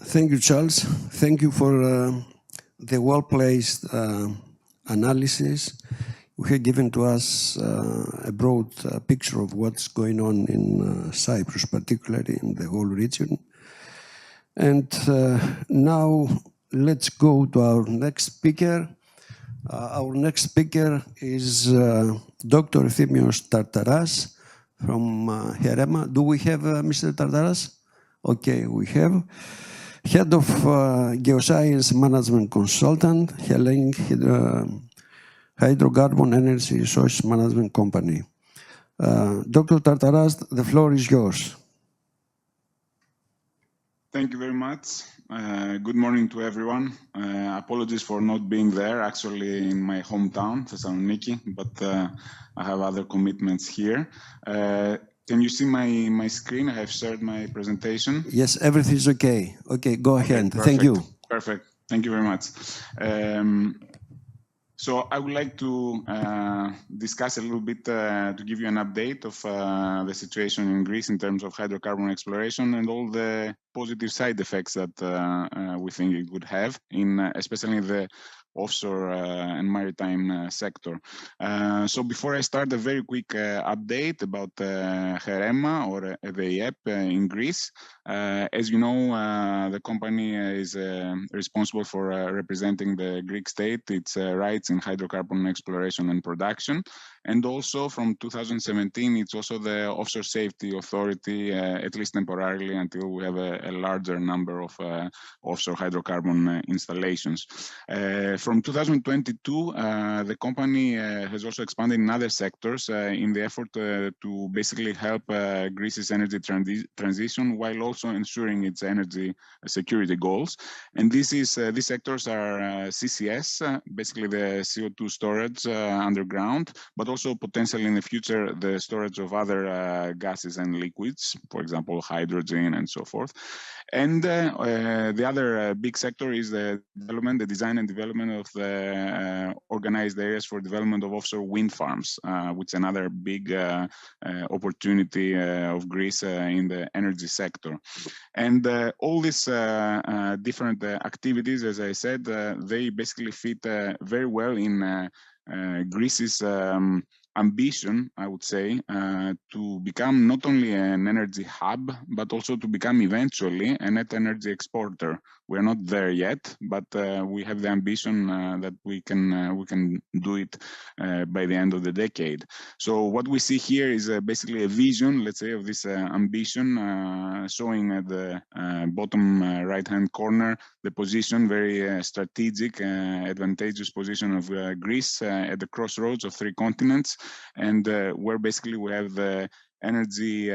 Thank you, Charles. Thank you for the well-placed analysis. You have given to us a broad picture of what's going on in Cyprus, particularly in the whole region. And now let's go to our next speaker. Our next speaker is Dr. Efthymios Tartaras from HEREMA. Do we have Mr. Tartaras? Okay, we have. Head of Geoscience Management Consultant, Hellenic Hydrocarbon Energy Resource Management Company. Dr. Tartaras, the floor is yours. Thank you very much. Good morning to everyone. Apologies for not being there, actually in my hometown, Thessaloniki, but I have other commitments here. Can you see my screen? I have shared my presentation. Yes, everything is okay. Okay, go ahead. Perfect. Thank you. Perfect. Thank you very much. So I would like to discuss a little bit, to give you an update of the situation in Greece in terms of hydrocarbon exploration and all the positive side effects that we think it would have, especially in the offshore and maritime sector. So before I start, a very quick update about HEREMA, or the EEP in Greece. As you know, the company is responsible for representing the Greek state, its rights in hydrocarbon exploration and production. And also from 2017, it's also the Offshore Safety Authority, at least temporarily, until we have a larger number of offshore hydrocarbon installations. From 2022, the company has also expanded in other sectors in the effort to basically help Greece's energy transition, while also ensuring its energy security goals. And these sectors are CCS, basically the CO2 storage underground, but also potentially in the future the storage of other gases and liquids, for example, hydrogen and so forth. And the other big sector is the design and development of the organized areas for development of offshore wind farms, which is another big opportunity of Greece in the energy sector. And all these different activities, as I said, they basically fit very well in Greece's ambition, I would say, to become not only an energy hub, but also to become eventually a net energy exporter. We're not there yet, but we have the ambition that we can do it by the end of the decade. So what we see here is basically a vision, let's say, of this ambition, showing at the bottom right-hand corner the position, very strategic, advantageous position of Greece at the crossroads of three continents, and where basically we have the energy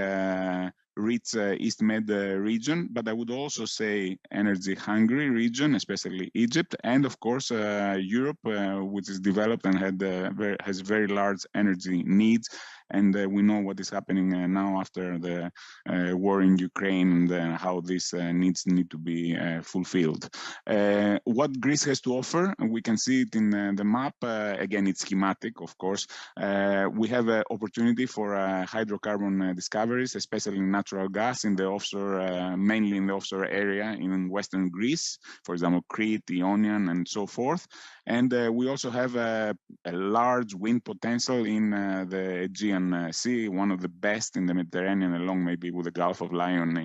rich East Med region, but I would also say energy hungry region, especially Egypt, and of course Europe, which is developed and has very large energy needs. And we know what is happening now after the war in Ukraine, and how these needs need to be fulfilled. What Greece has to offer, we can see it in the map. Again, it's schematic, of course. We have an opportunity for hydrocarbon discoveries, especially natural gas in the offshore, mainly in the offshore area in Western Greece, for example, Crete, Ionian, and so forth. And we also have a large wind potential in the Aegean Sea, one of the best in the Mediterranean, along maybe with the Gulf of Lion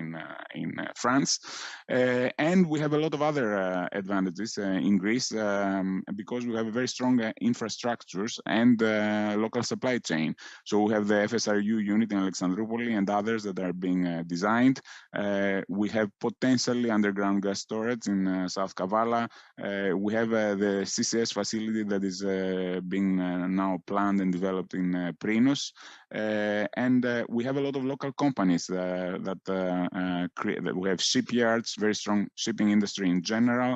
in France. And we have a lot of other advantages in Greece because we have very strong infrastructures and local supply chain. So we have the FSRU unit in Alexandroupoli and others that are being designed. We have potentially underground gas storage in South Kavala. We have the CCS facility that is being now planned and developed in Prinos. And we have a lot of local companies that we have shipyards, very strong shipping industry in general.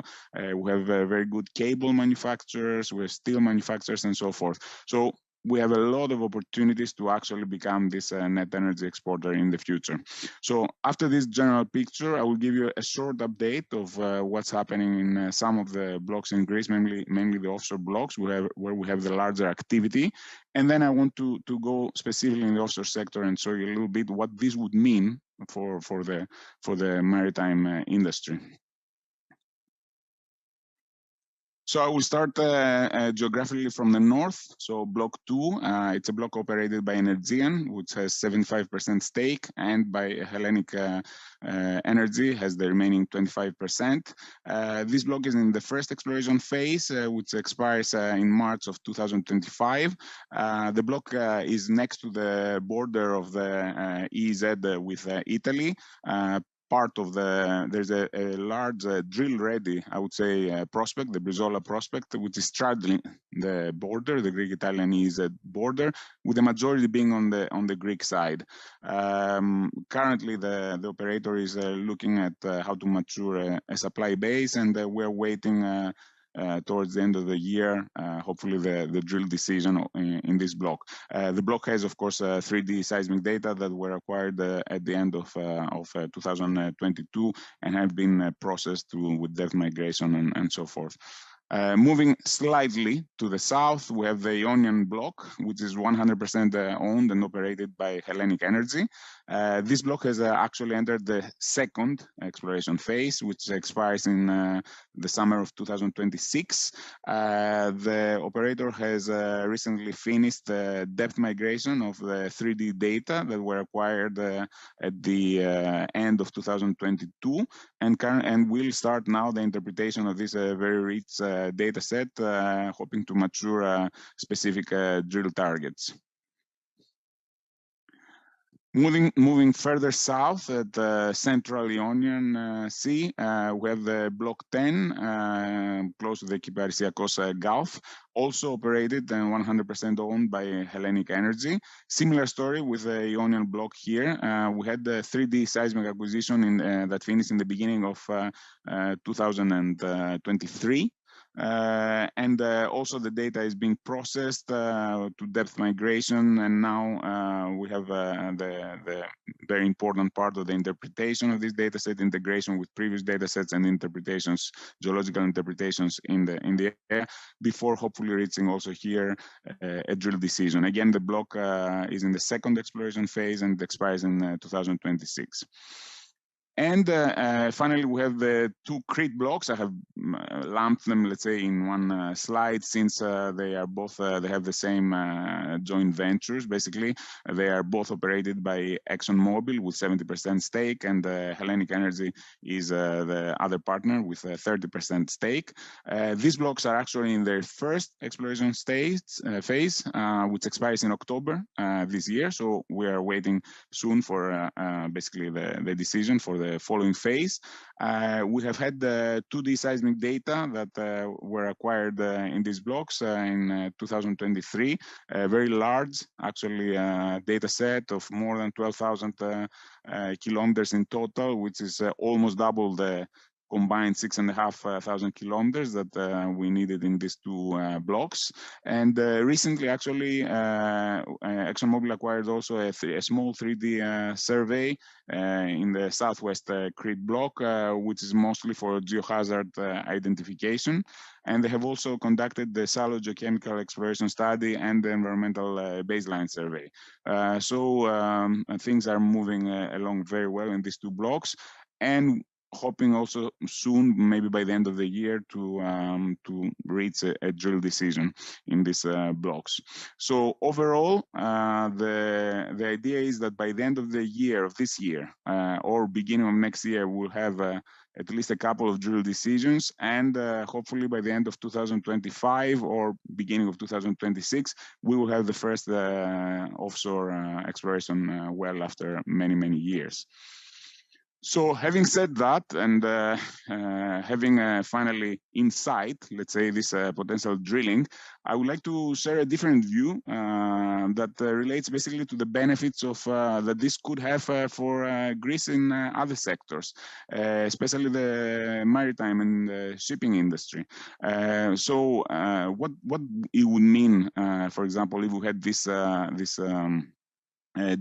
We have very good cable manufacturers, we have steel manufacturers, and so forth. So we have a lot of opportunities to actually become this net energy exporter in the future. So after this general picture, I will give you a short update of what's happening in some of the blocks in Greece, mainly the offshore blocks where we have the larger activity. And then I want to go specifically in the offshore sector and show you a little bit what this would mean for the maritime industry. So I will start geographically from the north. So block 2, it's a block operated by Energean, which has 75% stake, and by Hellenic Energy has the remaining 25%. This block is in the first exploration phase, which expires in March of 2025. The block is next to the border of the EEZ with Italy. Part of there's a large drill-ready, I would say, prospect, the Brizola prospect, which is straddling the border, the Greek-Italian EEZ border, with the majority being on the Greek side. Currently, the operator is looking at how to mature a supply base, and we're waiting towards the end of the year, hopefully the drill decision in this block. The block has, of course, 3D seismic data that were acquired at the end of 2022 and have been processed with depth migration and so forth. Moving slightly to the south, we have the Ionian block, which is 100% owned and operated by Hellenic Energy. This block has actually entered the second exploration phase, which expires in the summer of 2026. The operator has recently finished the depth migration of the 3D data that were acquired at the end of 2022, and will start now the interpretation of this very rich data set, hoping to mature specific drill targets. Moving further south at the Central Ionian Sea, we have the Block 10, close to the Kyparissia Gulf, also operated and 100% owned by Hellenic Energy. Similar story with the Ionian block here. We had the 3D seismic acquisition that finished in the beginning of 2023. And also the data is being processed to depth migration, and now we have the very important part of the interpretation of this data set, integration with previous data sets and interpretations, geological interpretations in the area, before hopefully reaching also here a drill decision. Again, the block is in the second exploration phase and expires in 2026. And finally, we have the two Crete blocks. I have lumped them, let's say, in one slide, since they are both, they have the same joint ventures, basically. They are both operated by ExxonMobil with 70% stake, and Hellenic Energy is the other partner with a 30% stake. These blocks are actually in their first exploration phase, which expires in October this year. So we are waiting soon for basically the decision for the following phase. We have had the 2D seismic data that were acquired in these blocks in 2023, a very large, actually, data set of more than 12,000 kilometers in total, which is almost double the combined 6,500 kilometers that we needed in these two blocks. And recently, actually, ExxonMobil acquired also a small 3D survey in the southwest Crete block, which is mostly for geohazard identification. And they have also conducted the shallow geochemical exploration study and the environmental baseline survey. So things are moving along very well in these two blocks, and hoping also soon, maybe by the end of the year, to reach a drill decision in these blocks. So overall, the idea is that by the end of the year, of this year, or beginning of next year, we'll have at least a couple of drill decisions, and hopefully by the end of 2025 or beginning of 2026, we will have the first offshore exploration well after many, many years. So having said that, and having finally in sight, let's say, this potential drilling, I would like to share a different view that relates basically to the benefits of that this could have for Greece in other sectors, especially the maritime and the shipping industry. So what it would mean, for example, if we had this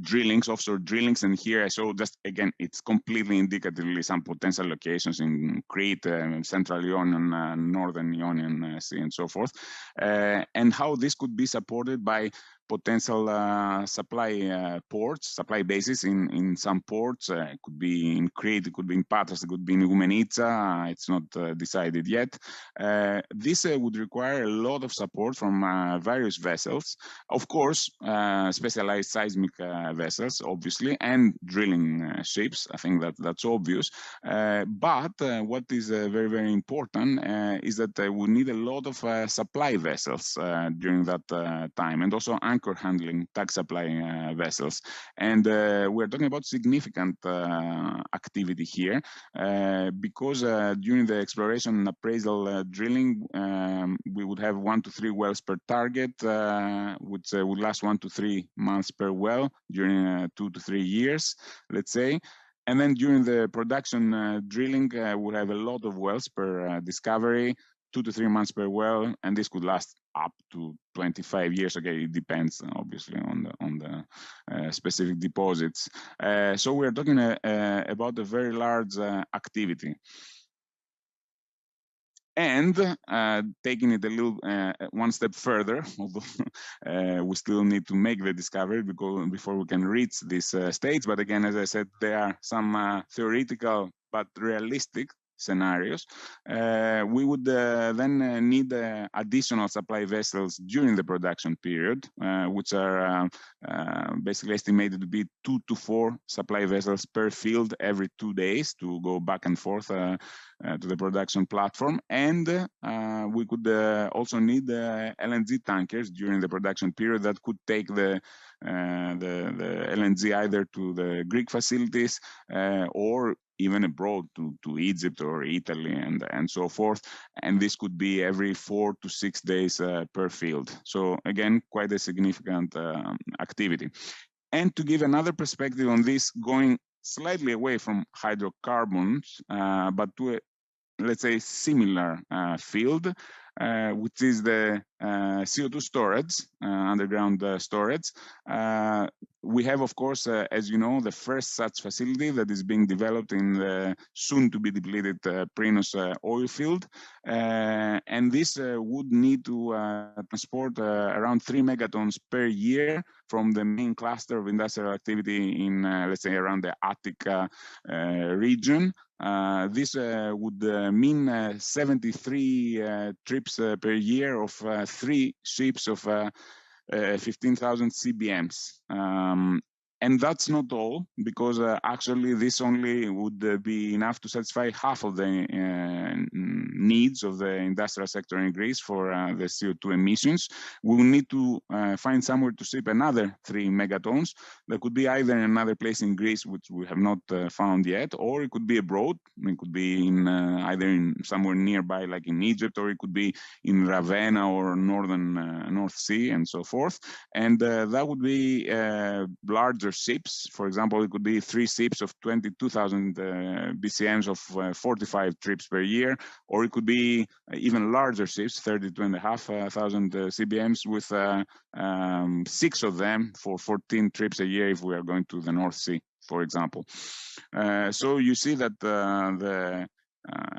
drillings, offshore drillings, and here I show just, again, it's completely indicatively some potential locations in Crete, Central Ionian, Northern Ionian Sea, and so forth, and how this could be supported by potential supply ports, supply bases in some ports. It could be in Crete, it could be in Patras, it could be in Igoumenitsa. It's not decided yet. This would require a lot of support from various vessels, of course, specialized seismic vessels, obviously, and drilling ships. I think that's obvious. But what is very, very important is that we need a lot of supply vessels during that time, and also anchor handling tug supply vessels. And we're talking about significant activity here because during the exploration and appraisal drilling, we would have 1 to 3 wells per target, which would last 1 to 3 months per well during 2 to 3 years, let's say. And then during the production drilling, we'll have a lot of wells per discovery, 2 to 3 months per well, and this could last up to 25 years. Okay, it depends obviously on the specific deposits. So we're talking about a very large activity. And taking it a little one step further, although we still need to make the discovery before we can reach this stage. But again, as I said, there are some theoretical but realistic scenarios. We would then need additional supply vessels during the production period, which are basically estimated to be 2 to 4 supply vessels per field every 2 days to go back and forth to the production platform. And we could also need LNG tankers during the production period that could take the LNG either to the Greek facilities or even abroad to Egypt or Italy and so forth. And this could be every 4 to 6 days per field. So again, quite a significant activity. And to give another perspective on this, going slightly away from hydrocarbons, but to a, let's say, similar field, which is the CO2 storage, underground storage. We have, of course, as you know, the first such facility that is being developed in the soon-to-be depleted Prinos oil field. And this would need to transport around 3 megatons per year from the main cluster of industrial activity in, let's say, around the Attica region. This would mean 73 trips per year of 3 ships of 15,000 CBMs. And that's not all, because actually this only would be enough to satisfy half of the needs of the industrial sector in Greece for the CO2 emissions. We will need to find somewhere to ship another 3 megatons. That could be either in another place in Greece, which we have not found yet, or it could be abroad. It could be in either in somewhere nearby, like in Egypt, or it could be in Ravenna or northern North Sea and so forth. And that would be larger ships. For example, it could be 3 ships of 22,000 BCMs of 45 trips per year, or it could be even larger ships, 32,500 CBMs with 6 of them for 14 trips a year if we are going to the North Sea, for example. So you see that the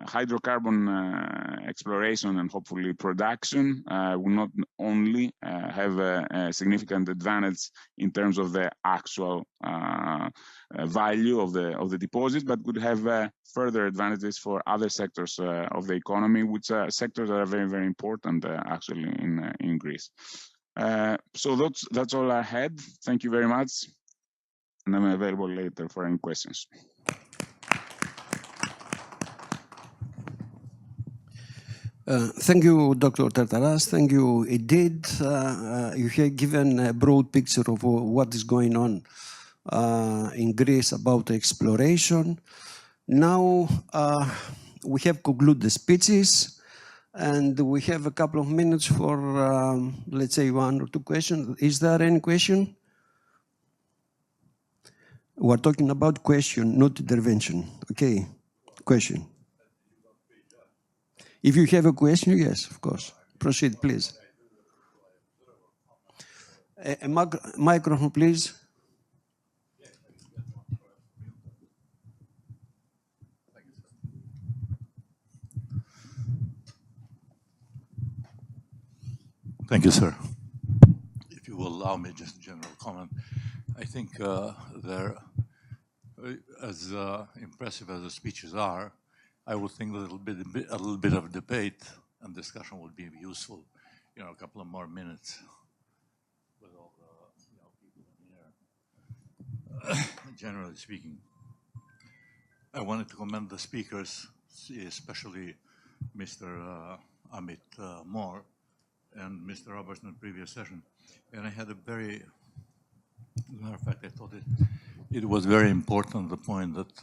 hydrocarbon exploration and hopefully production will not only have a significant advantage in terms of the actual value of the deposit, but could have further advantages for other sectors of the economy, which are sectors that are very, very important actually in Greece. So that's all I had. Thank you very much, and I'm available later for any questions. Thank you, Dr. Tartaras. Thank you. Indeed, you have given a broad picture of what is going on in Greece about exploration. Now we have concluded the speeches, and we have a couple of minutes for, let's say, 1 or 2 questions. Is there any question? We're talking about question, not intervention. Okay, question. If you have a question, yes, of course. Proceed, please. A microphone, please. Thank you, sir. If you will allow me just a general comment, I think they're as impressive as the speeches are. I would think that a little bit of debate and discussion would be useful. A couple of more minutes with all the people in here. Generally speaking, I wanted to commend the speakers, especially Mr. Amit Moore and Mr. Roberts in the previous session. And I had a very, as a matter of fact, I thought it was very important, the point that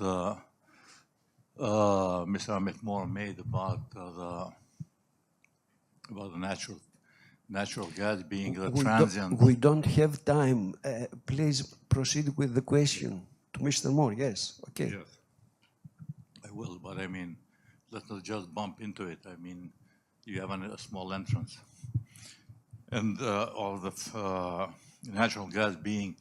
Mr. Amit Moore made about the natural gas being the transient. We don't have time. Please proceed with the question to Mr. Moore. Yes, okay. Yes, I will, but I mean, let's not just bump into it. I mean, you have a small entrance. And all the natural gas being,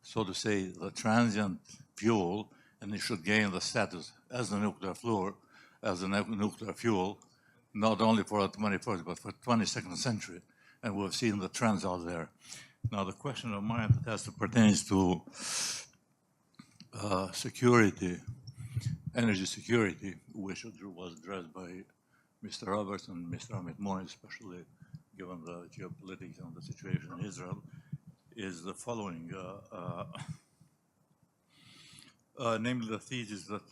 so to say, the transient fuel, and it should gain the status as the nuclear fuel, not only for the 21st, but for the 22nd century. And we've seen the trends out there. Now, the question of mine pertains to security, energy security, which was addressed by Mr. Roberts and Mr. Amit Moni, especially given the geopolitics and the situation in Israel, is the following. Namely, the thesis that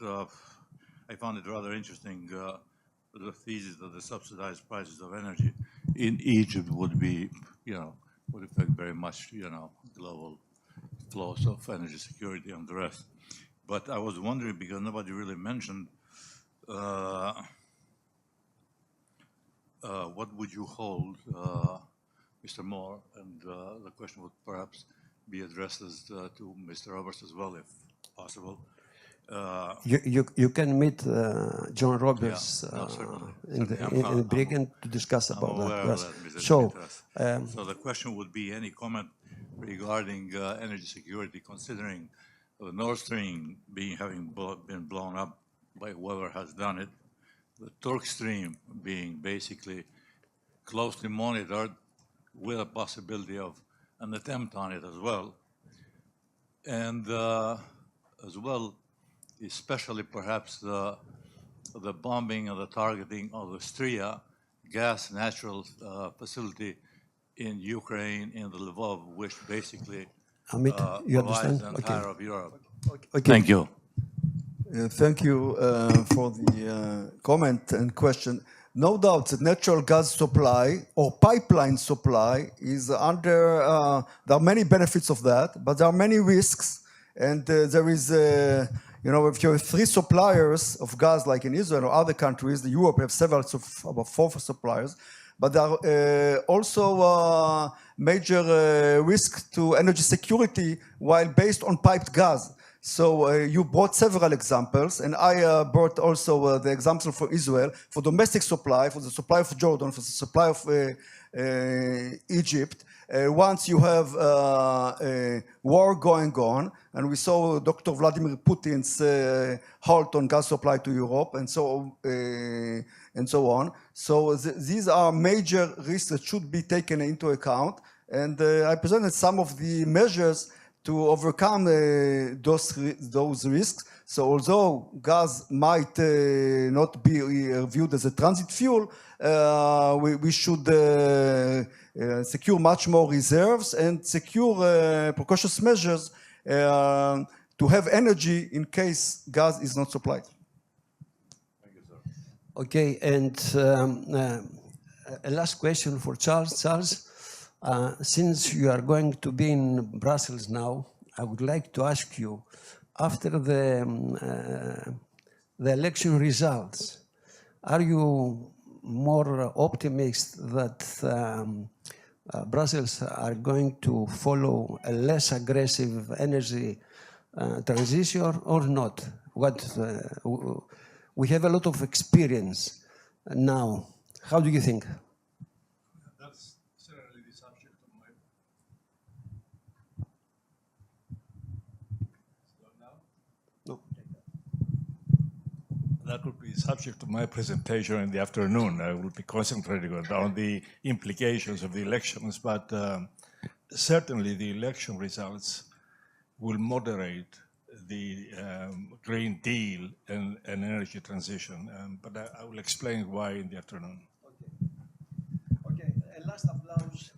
I found it rather interesting, the thesis that the subsidized prices of energy in Egypt would be, would affect very much, global flows of energy security and the rest. But I was wondering, because nobody really mentioned, what would you hold, Mr. Moore? And the question would perhaps be addressed to Mr. Roberts as well, if possible. You can meet John Roberts No, certainly. in Certainly. the Brigham to discuss I'm about aware that. of Yes. that, Mr. So, Dimitras. So the question would be any comment regarding energy security, considering the Nord Stream having been blown up by whoever has done it, the Turk Stream being basically closely monitored with a possibility of an attempt on it as well, and as well, especially perhaps the bombing and the targeting of the Stria gas natural facility in Ukraine, in the Lvov, which basically Amit, you provides understand? the Okay. entire of Europe. Okay. Thank you. Thank you for the comment and question. No doubt that natural gas supply or pipeline supply is under, there are many benefits of that, but there are many risks. And there is, if you have 3 suppliers of gas, like in Israel or other countries, Europe have several, about 4 suppliers, but there are also major risks to energy security while based on piped gas. So you brought several examples, and I brought also the example for Israel, for domestic supply, for the supply of Jordan, for the supply of Egypt. Once you have a war going on, and we saw Dr. Vladimir Putin's halt on gas supply to Europe, and so on. So these are major risks that should be taken into account, and I presented some of the measures to overcome those risks. So although gas might not be viewed as a transit fuel, we should secure much more reserves and secure precautionary measures to have energy in case gas is not supplied. Thank you, sir. Okay, and a last question for Charles. Charles, since you are going to be in Brussels now, I would like to ask you, after the election results, are you more optimistic that Brussels are going to follow a less aggressive energy transition or not? We have a lot of experience now. How do you think? That's certainly the subject of my... No. That would be the subject of my presentation in the afternoon. I will be concentrating on the implications of the elections, but certainly the election results will moderate the Green Deal and energy transition. But I will explain why in the afternoon. Okay, a last applause.